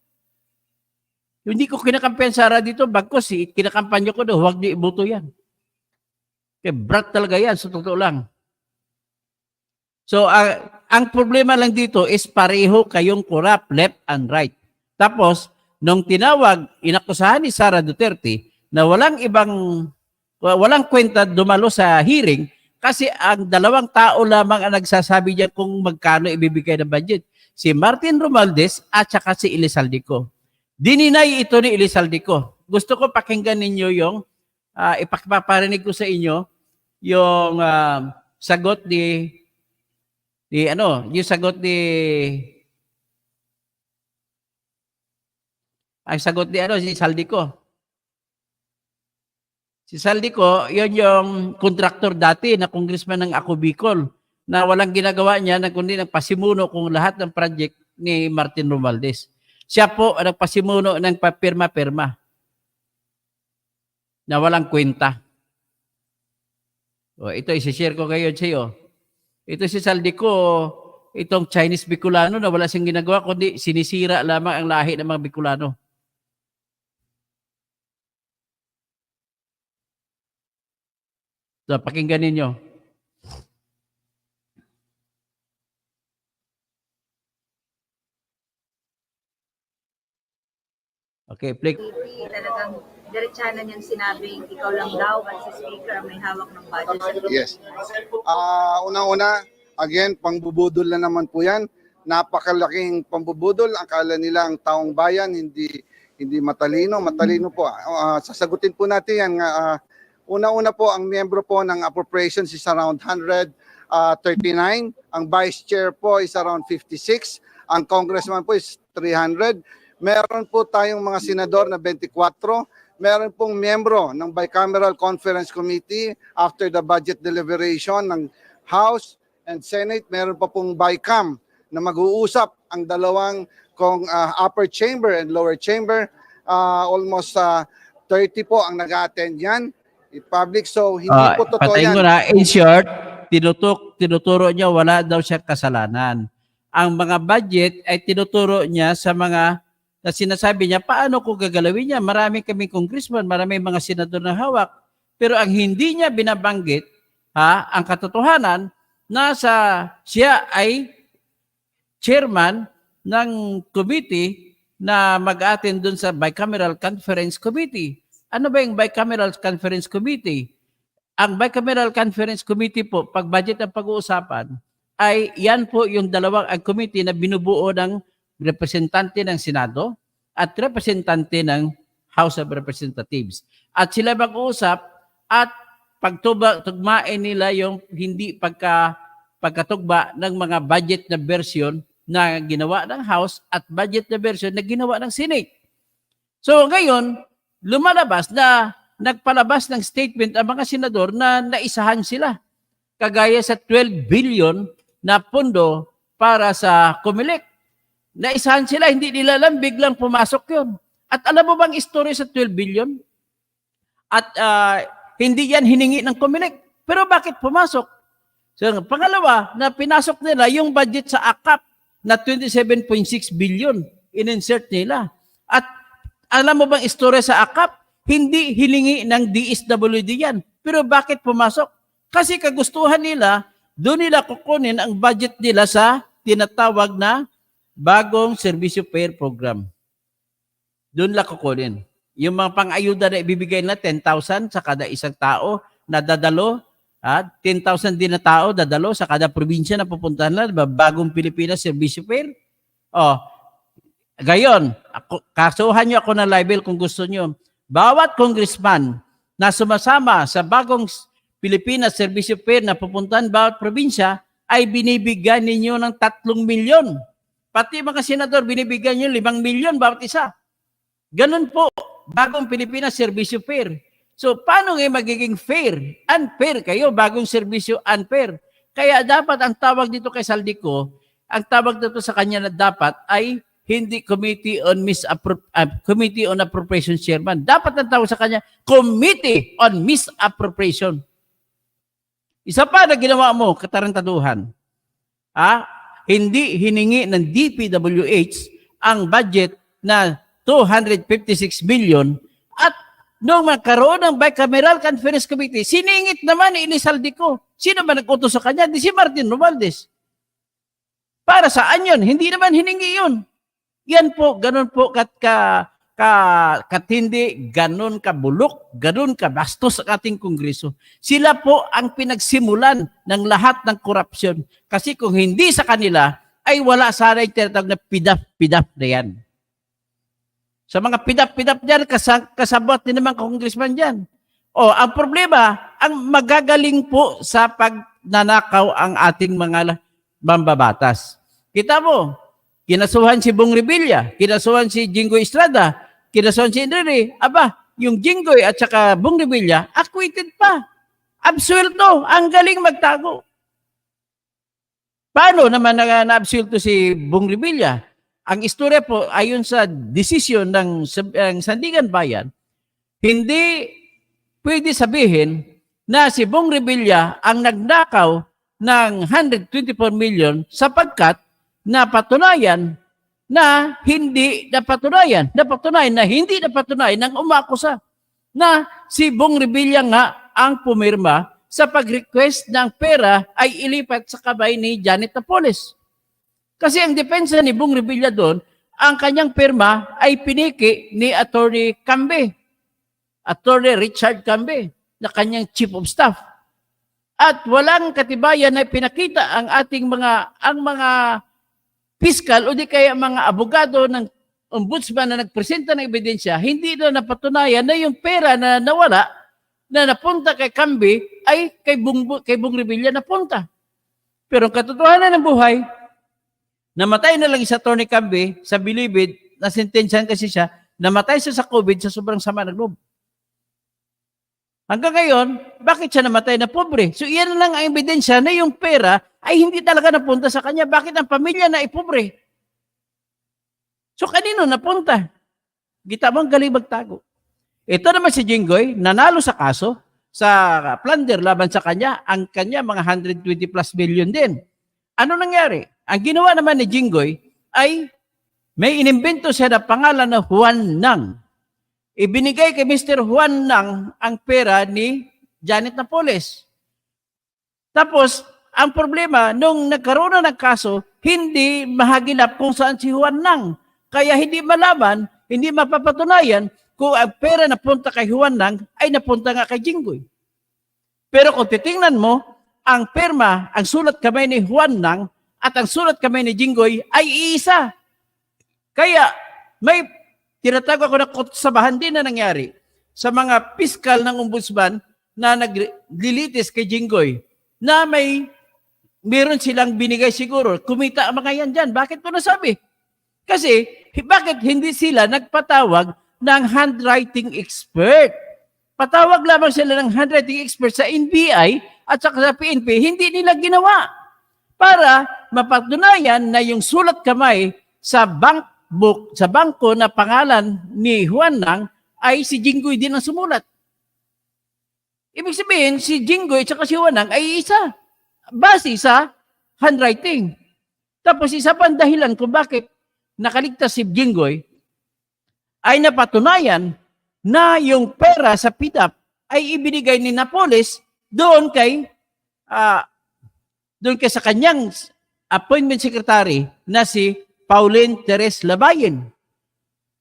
Hindi ko kinakampan Sara dito, bagkos kinakampanya ko doon, huwag niyo ibuto yan. Kaya brat talaga yan, sa totoo lang. So, ang problema lang dito is pareho kayong corrupt, left and right. Tapos, nung tinawag, inakusahan ni Sara Duterte na walang kwenta dumalo sa hearing kasi ang dalawang tao lamang ang nagsasabi diyan kung magkano ibibigay ng budget. Si Martin Romualdez at saka si Elizaldico. Dininay ito ni Elizaldico. Gusto ko pakinggan ninyo yung ipaparinig ko sa inyo yung sagot yung sagot si Saldico. Si Saldico, yun yung kontraktor dati na congressman ng Ako Bicol na walang ginagawa niya kundi nagpasimuno kung lahat ng project ni Martin Romualdez. Siya po ang nagpasimuno ng papirma-pirma na walang kwenta. Ito, isi-share ko ngayon sa iyo. Ito si Saldico, itong Chinese Bicolano na wala siyang ginagawa kundi sinisira lamang ang lahi ng mga Bicolano. So, pakinggan ninyo. Okay, play. Talagang diretsahan niyang sinabing ikaw lang daw at si Speaker ang may hawak ng budget. Yes. Una-una, again, pangbubudol na naman po yan. Napakalaking pambubudol. Akala nila ang taong bayan hindi matalino. Matalino po. Sasagutin po natin yan. Una-una po, ang miyembro po ng appropriations is around 139. Ang vice chair po is around 56. Ang congressman po is 300. Meron po tayong mga senador na 24. Meron pong miyembro ng Bicameral Conference Committee after the budget deliberation ng House and Senate. Meron pa pong BICAM na mag-uusap ang dalawang upper chamber and lower chamber. Almost 30 po ang nag-attend yan. Public, so hindi po totoo Patayin yan. mo na, in short, tinuturo niya wala daw siya kasalanan. Ang mga budget ay tinuturo niya sa mga na sinasabi niya, paano ko gagalawin niya? Marami kaming congressman, marami mga senador na hawak. Pero ang hindi niya binabanggit, ang katotohanan, siya ay chairman ng committee na mag-attend dun sa Bicameral Conference Committee. Ano ba yung Bicameral Conference Committee? Ang Bicameral Conference Committee po, pag budget ang pag-uusapan, ay yan po yung dalawang committee na binubuo ng representante ng Senado at representante ng House of Representatives. At sila mag-uusap at pagtugmain nila yung hindi pagkatugba ng mga budget na version na ginawa ng House at budget na version na ginawa ng Senate. So ngayon, lumalabas na nagpalabas ng statement ang mga senador na naisahan sila. Kagaya sa 12 billion na pondo para sa COMELEC. Naisahan sila, hindi nila alam, biglang pumasok yun. At alam mo bang istorya sa 12 billion? At hindi yan hiningi ng COMELEC. Pero bakit pumasok? So, pangalawa, na pinasok nila yung budget sa AKAP na 27.6 billion. In-insert nila. At alam mo bang istorya sa AKAP? Hindi hilingi ng DSWD yan. Pero bakit pumasok? Kasi kagustuhan nila, doon nila kukunin ang budget nila sa tinatawag na bagong Serbisyo Pair Program. Doon nila kukunin. Yung mga pang-ayuda na ibibigay na 10,000 sa kada isang tao na dadalo, 10,000 din na tao dadalo sa kada probinsya na pupuntahan na, bagong Pilipinas Serbisyo Pair. Gayon, kasuhan niyo ako ng libel kung gusto niyo. Bawat congressman na sumasama sa bagong Pilipinas Serbisyo Pair na pupuntahan bawat probinsya ay binibigyan ninyo ng 3 milyon. Pati mga senador, binibigyan nyo 5 milyon bawat isa. Ganun po, bagong Pilipinas Serbisyo Pair. So, paano ngayon magiging fair? Unfair kayo, bagong serbisyo unfair. Kaya dapat ang tawag dito kay Saldico, ang tawag dito sa kanya na dapat ay hindi Committee on Appropriation Chairman. Dapat ang tawag sa kanya, Committee on Misappropriation. Isa pa na ginawa mo, katarantaduhan. Hindi hiningi ng DPWH ang budget na 256 billion at nung magkaroon ng Bicameral Conference Committee, siningit naman ni Saldico. Sino ba nag-utos sa kanya? Di si Martin Romualdez. Para saan yun? Hindi naman hiningi yun. Yan po, ganun po katindi, ganun kabulok, ganun kabastos sa ating Kongreso. Sila po ang pinagsimulan ng lahat ng korupsyon. Kasi kung hindi sa kanila, ay wala sana yung tinatawag na pidap-pidap na yan. Sa mga pidap-pidap dyan, kasabot din naman congressman dyan. Ang problema, ang magagaling po sa pagnanakaw ang ating mga mambabatas. Kita mo, kinasuhan si Bong Revilla, kinasuhan si Jinggoy Estrada, kinasuhan si Enrile. Yung Jinggoy at saka Bong Revilla, acquitted pa. Absuelto, ang galing magtago. Paano naman na-absuelto si Bong Revilla? Ang istorya po, ayon sa desisyon ng Sandigan Bayan, hindi pwede sabihin na si Bong Revilla ang nagnakaw ng 124 million sapagkat napatunayan na hindi napatunayan ng umakusa na si Bong Revilla nga ang pumirma sa pag-request ng pera ay ilipat sa kamay ni Janet Napoles. Kasi ang depensa ni Bong Revilla doon, ang kanyang pirma ay piniki ni Attorney Richard Cambe, na kanyang Chief of Staff. At walang katibayan na pinakita ang ating mga piskal o di kaya mga abogado ng ombudsman na nagpresenta ng ebidensya, hindi na napatunayan na yung pera na nawala na napunta kay Camby ay kay Bong Revilla napunta. Pero ang katotohanan ng buhay, namatay na lang sa Atty. Camby sa Bilibid, nasentensyahan kasi siya, namatay siya sa COVID sa sobrang sama ng loob. Hanggang ngayon, bakit siya namatay na pobre? So iyan lang ang ebidensya na yung pera ay hindi talaga napunta sa kanya. Bakit ang pamilya na ay pobre? So kanino napunta? Kita mo ang galing magtago. Ito naman si Jinggoy, nanalo sa kaso, sa plunder laban sa kanya, ang kanya mga 120 plus billion din. Ano nangyari? Ang ginawa naman ni Jinggoy ay may inimbento siya na pangalan na Juan Nang. Ibinigay kay Mr. Juan Nang ang pera ni Janet Napoles. Tapos, ang problema, nung nagkaroon na ng kaso, hindi mahagilap kung saan si Juan Nang. Kaya hindi malaman, hindi mapapatunayan kung ang pera na punta kay Juan Nang ay napunta nga kay Jinggoy. Pero kung titingnan mo, ang perma, ang sulat kamay ni Juan Nang at ang sulat kamay ni Jinggoy ay iisa. Kaya may tinatawag ako na kutsabahan din na nangyari sa mga piskal ng ombudsman na naglilitis kay Jinggoy na meron silang binigay siguro. Kumita ang mga yan dyan. Bakit ko nasabi? Kasi bakit hindi sila nagpatawag ng handwriting expert? Patawag lamang sila ng handwriting expert sa NBI at sa PNP. Hindi nila ginawa para mapatunayan na yung sulat kamay sa book sa bangko na pangalan ni Juan Nang ay si Jinggoy din ang sumulat. Ibig sabihin, si Jinggoy at si Juan Nang ay isa. Base sa handwriting. Tapos isa pang dahilan kung bakit nakaligtas si Jinggoy ay napatunayan na yung pera sa PDAP ay ibinigay ni Napoles doon kay sa kanyang appointment secretary na si Pauline Teres Labayen.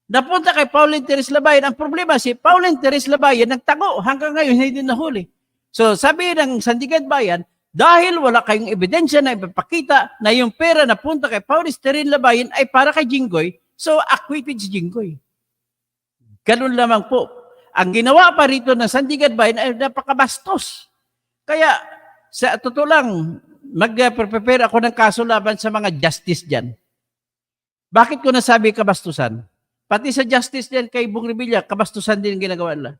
Napunta kay Pauline Teres Labayen. Ang problema, si Pauline Teres Labayen nagtago. Hanggang ngayon, hindi nahuli. So, sabi ng Sandigan Bayan, dahil wala kayong ebidensya na ipapakita na yung pera na punta kay Pauline Teres Labayen ay para kay Jinggoy, so acquitted si Jinggoy. Ganun lamang po. Ang ginawa pa rito ng Sandigan Bayan ay napakabastos. Kaya, sa totoo lang, mag-prepare ako ng kaso laban sa mga justice dyan. Bakit ko nasabi kabastusan? Pati sa justice din kay Bong Revilla, kabastusan din ginagawa nila.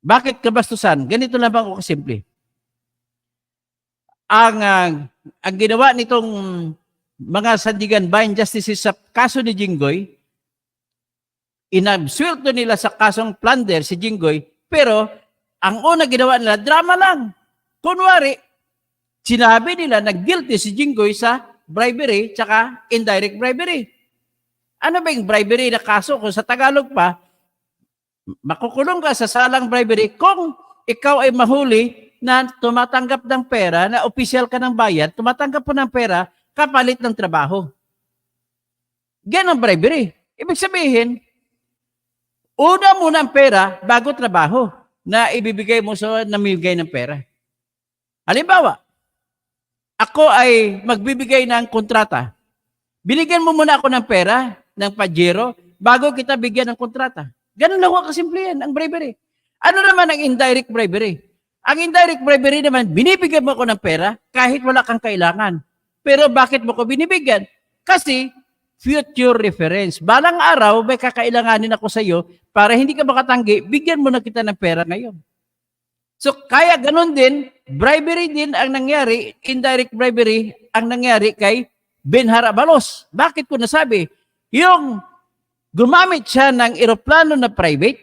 Bakit kabastusan? Ganito lamang ako kasimple. Ang ginawa nitong mga Sandigan Bayan justices sa kaso ni Jinggoy, inabsuelto nila sa kasong plunder si Jinggoy, pero ang una ginawa nila, drama lang. Kunwari, sinabi nila na guilty si Jinggoy sa bribery tsaka indirect bribery. Ano ba yung bribery na kaso? Kung sa Tagalog pa, makukulong ka sa salang bribery kung ikaw ay mahuli na tumatanggap ng pera, na opisyal ka ng bayan, tumatanggap po ng pera kapalit ng trabaho. Yan ang bribery. Ibig sabihin, una muna ang pera bago trabaho na ibibigay mo sa namimigay ng pera. Halimbawa, ako ay magbibigay ng kontrata. Binigyan mo muna ako ng pera, ng pajero, bago kita bigyan ng kontrata. Ganun lang ako kasimple yan, ang bribery. Ano naman ang indirect bribery? Ang indirect bribery naman, binibigyan mo ako ng pera kahit wala kang kailangan. Pero bakit mo ko binibigyan? Kasi future reference. Balang araw, may kakailanganin ako sa iyo para hindi ka makatanggi, bigyan mo na kita ng pera ngayon. So, kaya ganun din, bribery din ang nangyari, indirect bribery ang nangyari kay Benhar Abalos. Bakit ko nasabi? Yung gumamit siya ng eroplano na private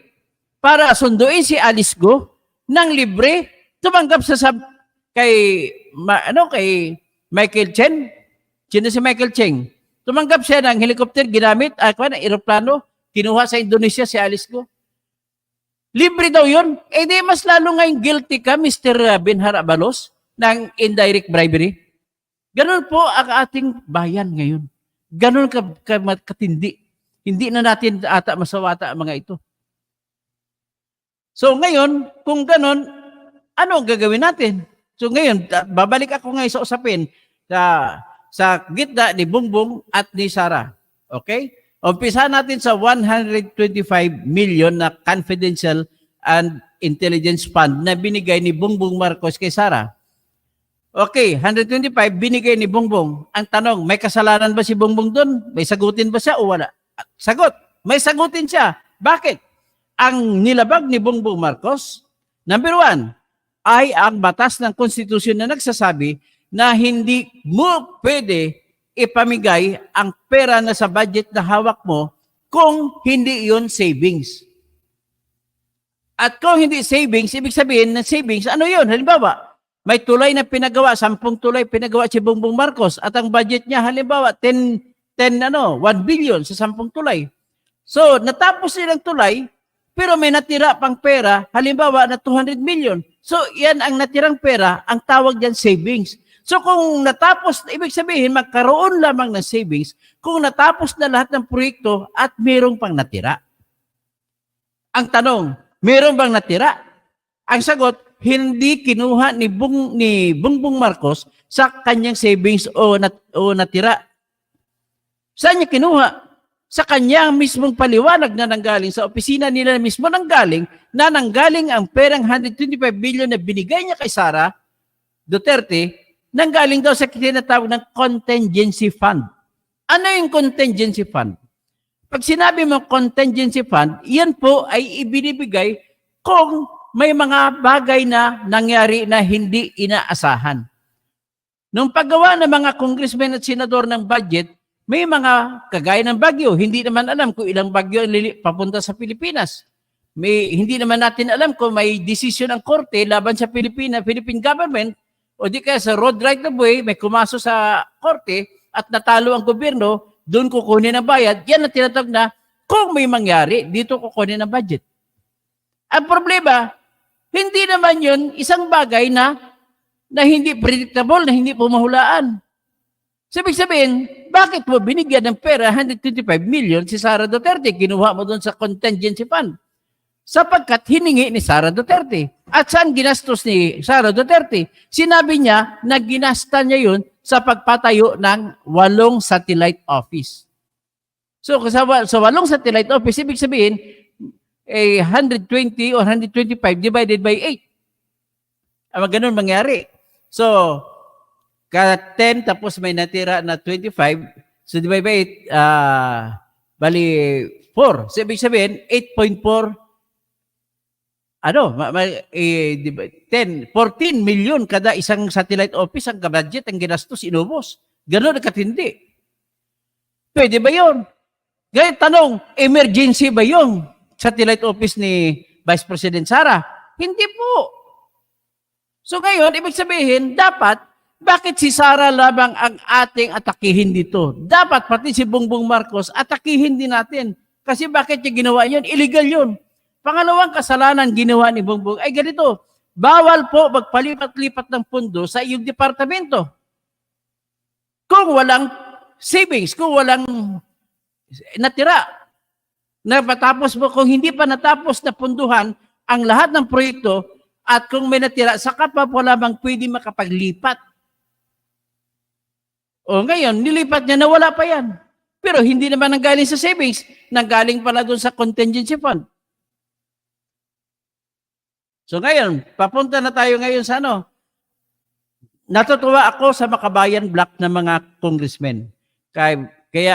para sunduin si Alice Go ng libre, tumanggap sa kay Michael Chen. Sino si Michael Chen? Tumanggap siya ng helicopter, ginamit, ng eroplano, kinuha sa Indonesia si Alice Go. Libre daw yun. Eh di mas lalo ngayong guilty ka, Mr. Benhar Abalos, ng indirect bribery. Ganun po ang ating bayan ngayon. Ganun katindi. Hindi na natin ata masawata ang mga ito. So ngayon, kung ganun, ano ang gagawin natin? So ngayon, babalik ako ngayon sa usapin sa gitna ni Bongbong at ni Sara. Okay? Umpisa natin sa 125 million na confidential and Intelligence Fund na binigay ni Bongbong Marcos kay Sara. Okay, 125 binigay ni Bongbong. Ang tanong, may kasalanan ba si Bongbong doon? May sagutin ba siya o wala? Sagot, may sagutin siya. Bakit? Ang nilabag ni Bongbong Marcos, number 1, ay ang batas ng konstitusyon na nagsasabi na hindi mo pwede ipamigay ang pera na sa budget na hawak mo kung hindi yon savings. At kung hindi savings, ibig sabihin na savings, ano yun? Halimbawa, may tulay na pinagawa, 10 tulay pinagawa si Bongbong Marcos at ang budget niya halimbawa 1 billion sa 10 tulay. So, natapos nilang tulay, pero may natira pang pera, halimbawa na 200 million. So, yan ang natirang pera, ang tawag diyan savings. So, kung natapos, ibig sabihin, magkaroon lamang ng savings kung natapos na lahat ng proyekto at mayroong pang natira. Ang tanong, mayroon bang natira? Ang sagot, hindi kinuha ni Bongbong Marcos sa kanyang savings o natira. Saan niya kinuha? Sa kanyang mismong paliwanag na nanggaling sa opisina nila mismo nanggaling ang perang 125 billion na binigay niya kay Sara Duterte, nanggaling daw sa tinatawag ng contingency fund. Ano yung contingency fund? Pag sinabi mo contingency fund, yan po ay ibinibigay kung may mga bagay na nangyari na hindi inaasahan. Nung paggawa ng mga congressmen at senador ng budget, may mga kagaya ng bagyo. Hindi naman alam kung ilang bagyo ang papunta sa Pilipinas. Hindi naman natin alam kung may desisyon ang korte laban sa Philippine government o di kaya sa road right of way, may kumaso sa korte at natalo ang gobyerno, doon kukunin ang bayad. Yan ang tinatawag na kung may mangyari, dito kukunin ang budget. Ang problema, hindi naman yun isang bagay na hindi predictable, na hindi pumahulaan. Sabi sabihin, bakit mo binigyan ng pera 125 million si Sara Duterte? Kinuha mo doon sa contingency fund. Sapagkat hiningi ni Sara Duterte. At saan ginastos ni Sara Duterte? Sinabi niya na ginasta niya yun sa pagpatayo ng 8 satellite office. So sa 8 satellite office, ibig sabihin, 120 or 125 divided by 8. Ang ganun mangyari. So, kada 10 tapos may natira na 25, so divided by 8, bali 4. So, ibig sabihin, 8.4, 14 million kada isang satellite office ang budget, ang ginastos, inubos. Ganun ang katindi. Pwede ba yun? Ngayon, tanong, emergency ba yung satellite office ni Vice President Sara? Hindi po. So ngayon, ibig sabihin, bakit si Sara lamang ang ating atakihin dito? Dapat pati si Bongbong Marcos atakihin din natin. Kasi bakit niya ginawa yun? Illegal yun. Pangalawang kasalanan ginawa ni Bongbong ay ganito, bawal po magpalipat-lipat ng pondo sa iyong departamento. Kung walang savings, kung walang natira, kung hindi pa natapos na punduhan ang lahat ng proyekto at kung may natira, saka pa wala bang pwede makapaglipat. O ngayon, nilipat niya na wala pa yan. Pero hindi naman nanggaling sa savings, nanggaling pala doon sa contingency fund. So ngayon, papunta na tayo ngayon sa ano. Natutuwa ako sa Makabayan Block ng mga congressmen. Kaya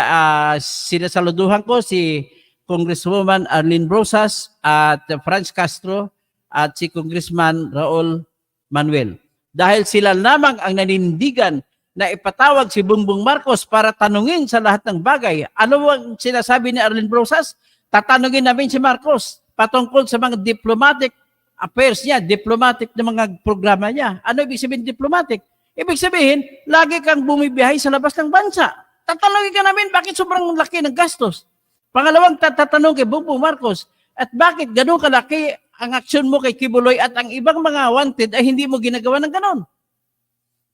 sinasaluduhan ko si Congresswoman Arlene Brosas at Franz Castro at si Congressman Raul Manuel. Dahil sila lamang ang nanindigan na ipatawag si Bongbong Marcos para tanungin sa lahat ng bagay. Ano ang sinasabi ni Arlene Brosas? Tatanungin namin si Marcos patungkol sa mga diplomatic affairs niya, diplomatic na mga programa niya. Ano ibig sabihin diplomatic? Ibig sabihin, lagi kang bumibiyahe sa labas ng bansa. Tatanungin ka namin bakit sobrang laki ng gastos. Pangalawang tatanong kay Bongbong Marcos, at bakit ganun kalaki ang aksyon mo kay Kibuloy at ang ibang mga wanted ay hindi mo ginagawa ng ganon?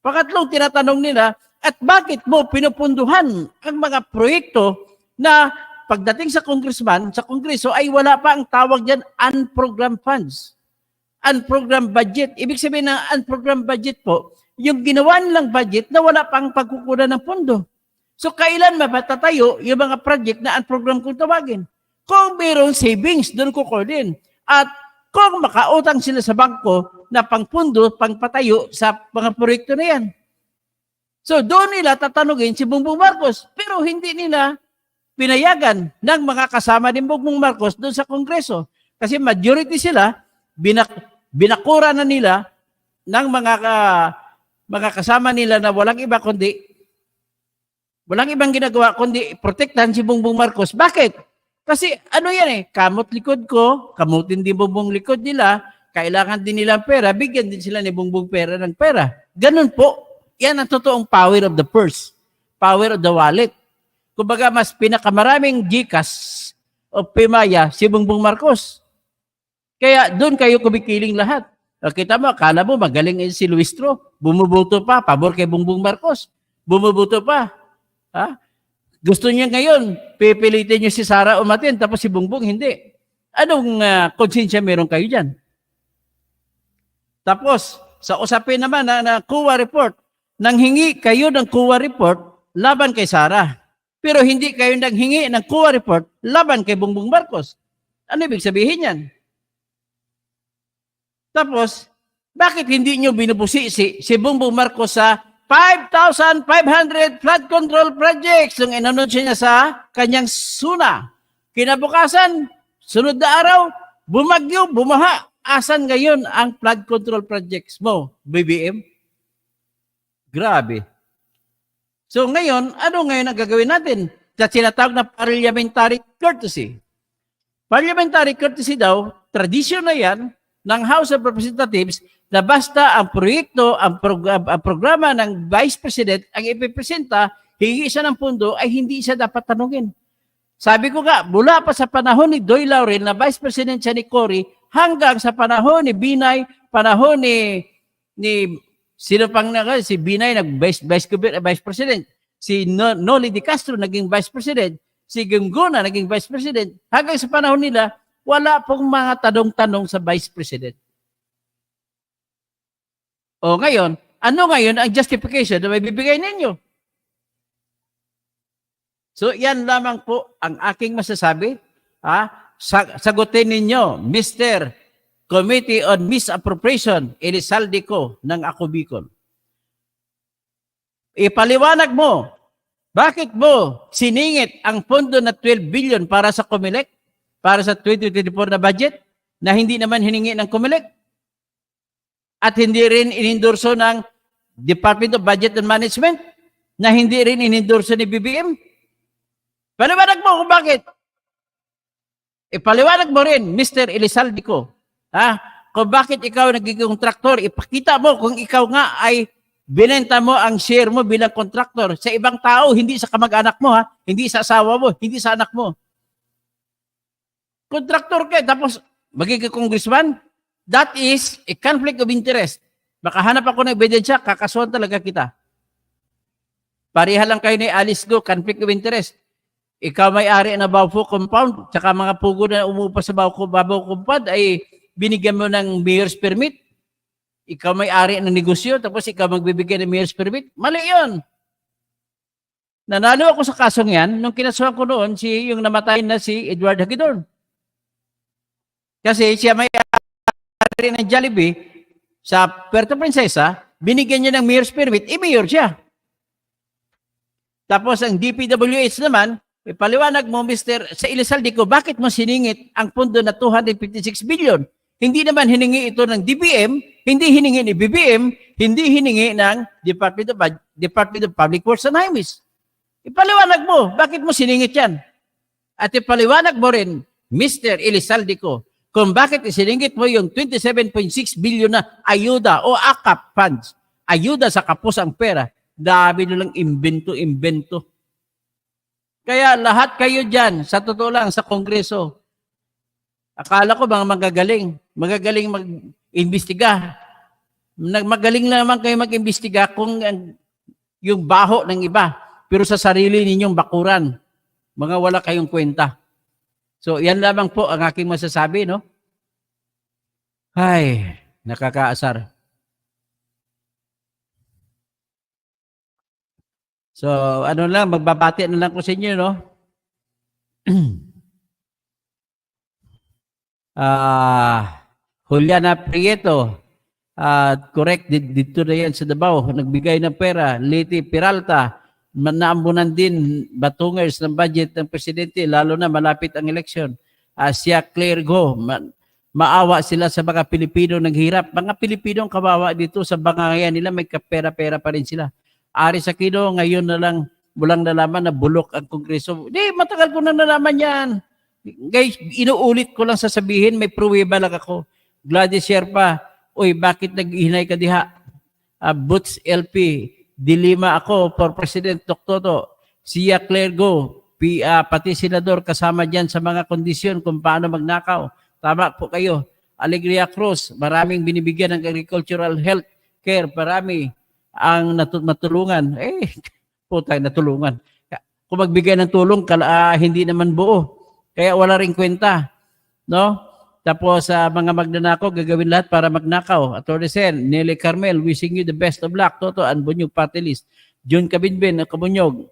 Pangatlong tinatanong nila, at bakit mo pinupunduhan ang mga proyekto na pagdating sa congressman, sa kongreso ay wala pa ang tawag dyan unprogrammed funds. Unprogrammed budget. Ibig sabihin ng unprogrammed budget po, yung ginawa nilang budget na wala pang pagkukunan ng pondo. So kailan mapatatayo yung mga project na unprogrammed kung tawagin? Kung mayroong savings, doon kukunin. At kung makautang sila sa bangko na pangpundo, pangpatayo sa mga proyekto na yan. So doon nila tatanungin si Bongbong Marcos, pero hindi nila pinayagan ng mga kasama ni Bongbong Marcos doon sa Kongreso. Kasi majority sila, binakura na nila ng mga kasama nila na walang ibang ginagawa kundi protektahan si Bongbong Marcos. Bakit? Kasi ano yan kamot likod ko, kamutin din Bongbong likod nila, kailangan din nila pera, bigyan din sila ni Bongbong pera ng pera. Ganun po. Yan ang totoong power of the purse, power of the wallet. Kumbaga mas pinakamaraming GCash o Pimaya si Bongbong Marcos. Kaya doon kayo kumikiling lahat. Kita mo, akala mo magaling si Luis Tro. Bumubuto pa, pabor kay Bongbong Marcos. Bumubuto pa. Ha? Gusto niya ngayon, pipilitin niyo si Sara umatin, tapos si Bongbong hindi. Anong konsensya meron kayo dyan? Tapos, sa usapin naman na COA report, nanghingi kayo ng COA report laban kay Sara. Pero hindi kayo nanghingi ng COA report laban kay Bongbong Marcos. Ano ibig sabihin yan? Tapos, bakit hindi nyo binubusisi si Bongbong Marcos sa 5,500 flood control projects nung inanunsyo niya sa kanyang SUNA? Kinabukasan, sunod na araw, bumagyo, bumaha. Asan ngayon ang flood control projects mo, BBM? Grabe. So ngayon, ano ngayon ang gagawin natin? Sa tinatawag na parliamentary courtesy. Parliamentary courtesy daw, tradisyon na yan ng House of Representatives na basta ang proyekto, ang programa ng Vice President ang ipipresenta, hingi siya ng pundo, ay hindi siya dapat tanungin. Sabi ko nga, mula pa sa panahon ni Doy Laurel na Vice President siya ni Cory, hanggang sa panahon ni Binay, panahon ni sino pang si Binay Vice President, si Noli de Castro naging Vice President, si Gunguna naging Vice President, hanggang sa panahon nila, wala pong mga tanong-tanong sa Vice President. O ngayon, ano ngayon ang justification na may bibigay ninyo? So yan lamang po ang aking masasabi. Sagutin ninyo, Mr. Committee on Misappropriation, Elizalde ko ng Ako Bicol. Ipaliwanag mo, bakit mo siningit ang pondo na 12 billion para sa COMELEC? Para sa 2024 na budget na hindi naman hiningi ng COMELEC at hindi rin inendorso ng Department of Budget and Management na hindi rin inendorso ni BBM. Paliwanag mo kung bakit. Ipaliwanag mo rin, Mr. Elizalde ko, kung bakit ikaw nagiging kontraktor. Ipakita mo kung ikaw nga ay binenta mo ang share mo bilang kontraktor sa ibang tao, hindi sa kamag-anak mo, hindi sa asawa mo, hindi sa anak mo. Kontraktor ka, tapos magiging congressman, that is a conflict of interest. Makahanap ako ng ebidensya, kakasuhan talaga kita. Pareha lang kayo ni Alice Go, conflict of interest. Ikaw may-ari na Baufo compound, tsaka mga pugo na umupa sa Baufo compound, ay binigyan mo ng mayor's permit. Ikaw may-ari ng negosyo, tapos ikaw magbibigay ng mayor's permit. Mali yun. Nanalo ako sa kasong yan, nung kinasuhan ko noon, yung namatay na si Edward Hagidorn. Kasi siya may-ari ng Jollibee sa Puerto Princesa, binigyan niya ng mayor's permit, mayor siya. Tapos ang DPWH naman, ipaliwanag mo, Mr. sa Elizalde ko, bakit mo siningit ang pondo na 256 billion? Hindi naman hiningi ito ng DBM, hindi hiningi ni BBM, hindi hiningi ng Department of Public Works and Highways. Ipaliwanag mo, bakit mo siningit yan? At ipaliwanag mo rin, Mr. Elizalde ko, kung bakit isiningit mo yung 27.6 billion na ayuda o AKAP funds, ayuda sa kapusang pera, dami nilang imbento-imbento. Kaya lahat kayo dyan, sa totoo lang, sa Kongreso, akala ko mga magagaling mag-imbestiga. Magaling naman kayo mag-imbestiga kung yung baho ng iba, pero sa sarili ninyong bakuran, mga wala kayong kwenta. So, yan lamang po ang aking masasabi, no? Ay, nakakaasar. So, ano lang, magbabati na lang ko sa inyo, no? Juliana Prieto, correct, dito na yan sa Davao, nagbigay ng pera. Liti Peralta, naambunan din batungers ng budget ng presidente, lalo na malapit ang eleksyon. Sia Claire Go, maawa sila sa mga Pilipino naghirap. Mga Pilipino ang kawawa dito sa bangayan nila, may kapera-pera pa rin sila. Aris Aquino, ngayon na lang mulang nalaman na bulok ang Kongreso. Di, matagal ko na nalaman yan. Guys, inuulit ko lang sasabihin, may pruweba lang ako. Gladys Sherpa, uy, bakit nag-ihinay ka diha? Boots LP, dilima ako for President Toktoto. Sia Claire Go, pati senador kasama dyan sa mga kondisyon kung paano magnakaw. Tama po kayo. Alegria Cruz, maraming binibigyan ng agricultural health care. Marami ang matulungan. Putang natulungan. Kung magbigay ng tulong, hindi naman buo. Kaya wala ring kwenta. No? Tapos mga magnanakaw, gagawin lahat para magnakaw. Atty. Sen, Nelly Carmel, wishing you the best of luck. Toto, Anbunyog Party List. June Cabinbin, Kabunyog.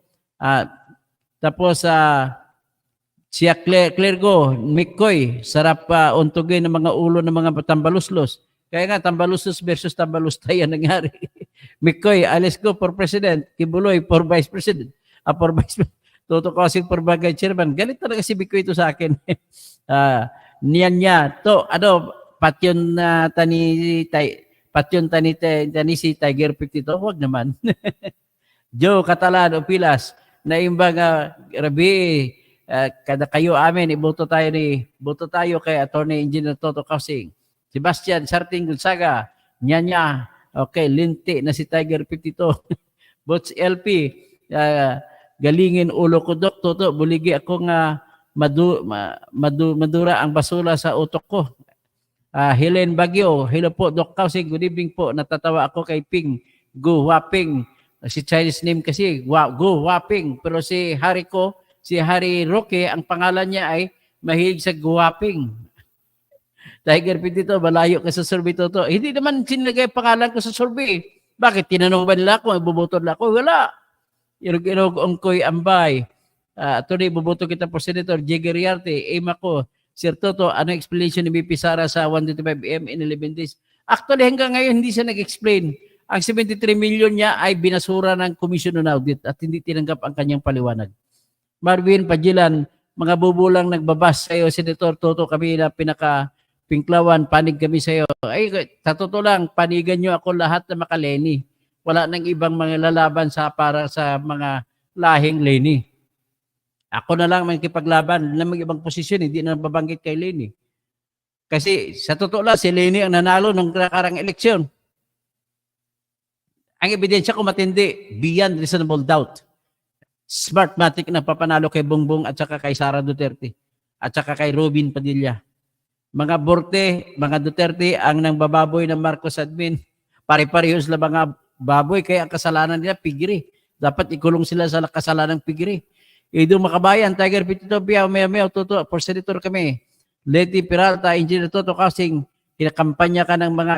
Tapos siya Claire Go, Mikoy, sarap untugin ng mga ulo ng mga tambaluslos. Kaya nga, tambaluslos versus tambalustay ang nangyari. Mikoy, Alice Go for President. Kibuloy for Vice President. For Vice President. Toto Kosing for Bagay Chairman. Galit talaga si Mikoy ito sa akin. Niya. To, patyon tani si Tiger 52. Huwag naman. Joe Catalan o Pilas. Naimbang Rabi, kada kayo amin, boto tayo kay Attorney Engineer Toto Kosing. Sebastian Sarting Gonzaga. Niya. Okay, linti na si Tiger 52. Bots LP. Galingin ulo ko, Dok. Toto, buligi ako nga madura ang basura sa utok ko. Helen Bagyo, hello po, Doc Kausig, good evening po. Natatawa ako kay Ping Go Waping. Si Chinese name kasi, Go Waping. Pero si Harry Roque, ang pangalan niya ay mahilig sa Guwaping. Tiger Pitito, malayo ka sa survey Toto. Hindi naman sinilagay pangalan ko sa survey. Bakit? Tinanong ba nila kung ibuboto nila ako? Wala. Irog ko'y ambay. Today, buboto kita po Senator Jigger Riarte. Aim ako. Sir Toto, ano explanation ni BP Sara sa 125M in 11 days? Actually, hanggang ngayon, hindi siya nag-explain. Ang 73 million niya ay binasura ng Commission on Audit at hindi tinanggap ang kanyang paliwanag. Marvin Pajilan, mga bubulang nagbabas sa iyo, Senator Toto, kami na pinaka-pinklawan, panig kami sa iyo. Ay, sa totoo lang, panigan nyo ako lahat na makaleni. Wala nang ibang mga lalaban para sa mga lahing Leni. Ako na lang makikipaglaban ng mga ibang posisyon, hindi na babanggit kay Leni. Kasi sa totoo lang, si Leni ang nanalo ng nakarang eleksyon. Ang ebidensya ko matindi, beyond reasonable doubt. Smartmatic na papanalo kay Bongbong at saka kay Sara Duterte at saka kay Robin Padilla. Mga Borte, mga Duterte ang nang bababoy ng Marcos admin. Pare-parehos la mga baboy, kaya ang kasalanan nila pigiri. Dapat ikulong sila sa kasalanan ng pigiri. Edo Makabayan, Tiger Pitito, Biao, Meo, Toto, for Senator kami. Leti Peralta, Engineer Toto Kasing, kinakampanya ka ng mga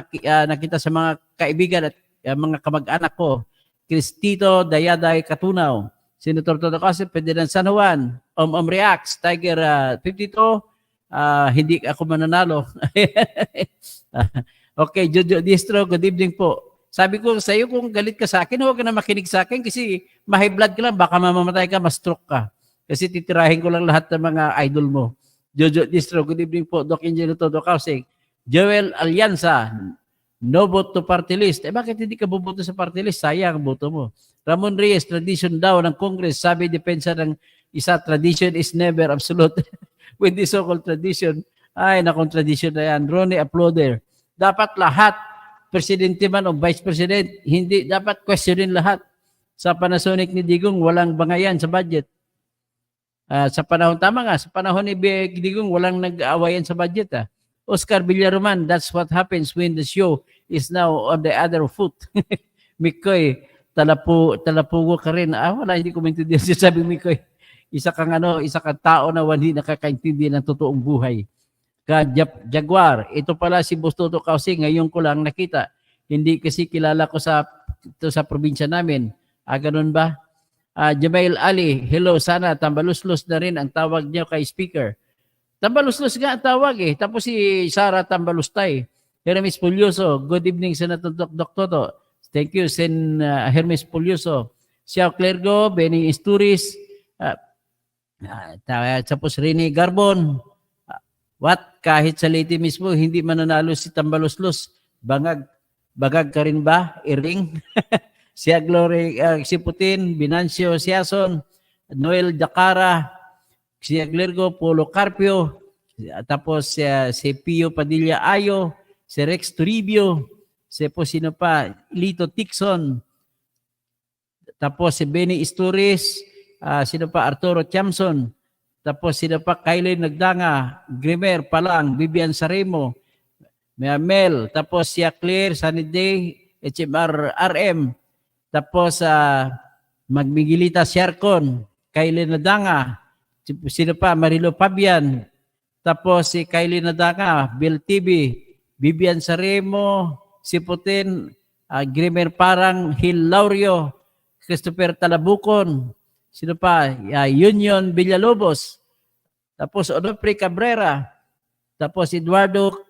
nakita sa mga kaibigan at mga kamag-anak ko. Cristito Dayaday Katunaw, Senator Toto Kasing, President San Juan, Reacts, Tiger 52, hindi ako mananalo. Okay, Jojo Distro, good evening po. Sabi ko sa iyo, kung galit ka sa akin, huwag ka na makinig sa akin kasi ma-high blood ka lang, baka mamamatay ka, ma-stroke ka. Kasi titirahin ko lang lahat ng mga idol mo. Jojo Distro, good evening po. Doc Engineer Todo Kausing. Joel Alianza, no vote to party list. Bakit hindi ka buboto sa party list? Sayang ang boto mo. Ramon Reyes, tradition daw ng Congress. Sabi, depensa ng isa, tradition is never absolute. With this so-called tradition, ay, nakong tradition na yan. Ronnie Applauder. Dapat lahat, presidente man o vice president, hindi dapat questionin lahat. Sa Panasonic ni Digong, walang bangayan sa budget. Sa panahon, tama nga, sa panahon ni Digong, walang nag-aawayan sa budget. Oscar Villaroman, that's what happens when the show is now on the other foot. Mikoy, talapugo ka rin. Wala, hindi ko maintindihan siya, sabi Mikoy. Isa kang tao na hindi nakakaintindi ng totoong buhay. Jaguar, ito pala si Bostoto Kausing, ngayon ko lang nakita. Hindi kasi kilala ko sa probinsya namin. Ganun ba? Jamail Ali, hello, sana tambaluslos na rin ang tawag niyo kay speaker. Tambaluslos nga ang tawag eh. Tapos si Sara tambalustay. Hermes Pulyoso. Good evening, Senator Dr. Toto. Thank you, Sen Hermes Pulyoso. Xiao Clergo, Benny Isturis, tapos Rene Garbon. What? Kahit sa Leyte mismo, hindi mananalo si Tambaloslos. Bagag ka rin ba? Iring? Sia Glory, si Putin, Binancio Siason, Noel Jacara, si Aglergo, Polo Carpio, tapos si Pio Padilla Ayo, si Rex Toribio, si po sino pa, Lito Tixon, tapos si Benny Isturis, sino pa, Arturo Chamson, tapos sino pa, Kylie Nagdanga, Grimer Palang, Vivian Saremo, Mel, tapos si Claire, Sunny Day, HMR RM, tapos Magmigilita Siarcon, Kylie Nadanga, sino pa, Marilo Fabian, tapos si Kylie Nadanga, Bill TV, Vivian Saremo, si Putin, Grimer Parang, Hil Laurio, Christopher Talabukon, sino pa, Union Villalobos, tapos Onofre Cabrera, tapos Eduardo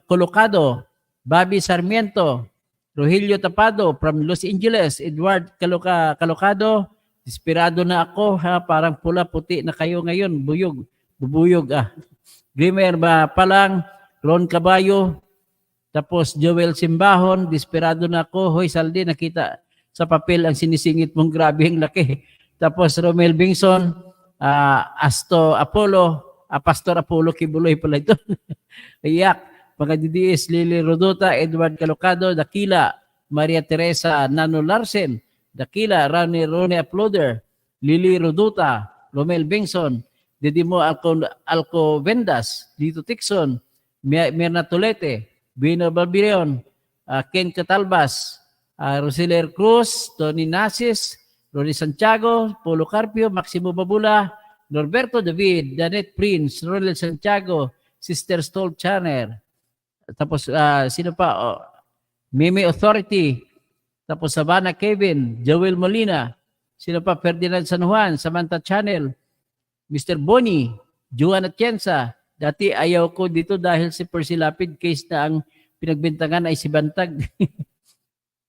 Colocado, Bobby Sarmiento, Rogelio Tapado from Los Angeles, Edward Calocado, desperado na ako, parang pula-puti na kayo ngayon, bubuyog. Grimer Palang, Ron Caballo, tapos Joel Simbahon, desperado na ako, hoy Saldi, nakita sa papel ang sinisingit mong grabe ang laki. Tapos Romel Bingson, Pastor Apollo Kibuloy pala ito. Iyak. Mga DDS, Lily Rodota, Edward Calocado, Dakila, Maria Teresa Nano Larsen, Dakila, Rone Uploader, Lily Rodota, Romel Bengson, Didimo Alco Vendas, Lito Tixon, Mirna Tolete, Bino Balbireon, Ken Catalbas, Roseler Cruz, Tony Nasis, Ronnie Santiago, Polo Carpio, Maximo Babula, Norberto David, Danet Prince, Ronel Santiago, Sister Stol Channer, tapos sino pa? Mimi Authority, tapos Savannah Kevin, Joel Molina, sino pa? Ferdinand San Juan, Samantha Channel, Mr. Bonnie, Juan Atienza. Dati ayaw ko dito dahil si Percy Lapid case na ang pinagbintangan ay si Bantag.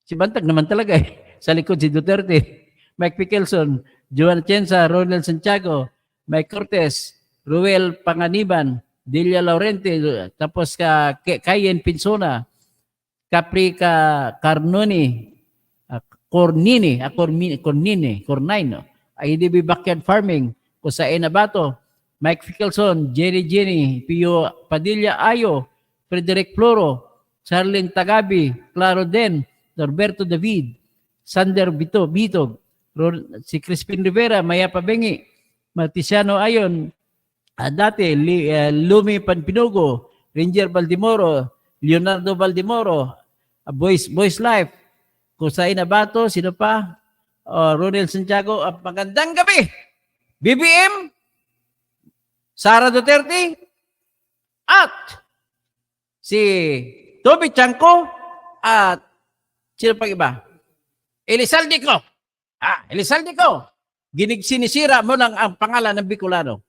Si Bantag naman talaga sa likod si Duterte. Mike Pickelson, Juan Atienza, Ronald Santiago, Mike Cortez, Ruel Panganiban, Delia Laurente, tapos Kayen Pinsona, Capri Carnoni, Cornine, IDB Backyard Farming, Kusain Abato, Mike Fickelson, Jenny, Pio Padilla Ayo, Frederick Floro, Charlene Tagabi, Claro Den, Norberto David, Sander Bitog, si Crispin Rivera, Maya Pabengi, Martisiano Ayon, dati, Lumi Panpinogo, Ranger Baldimoro, Leonardo Baldimoro, Boys Life, Kusain Abato, sino pa? Ronel Santiago, magandang gabi! BBM, Sara Duterte, at si Toby Chanco, at sino pang iba? Elizalde ko, sinisira mo lang ang pangalan ng Bicolano.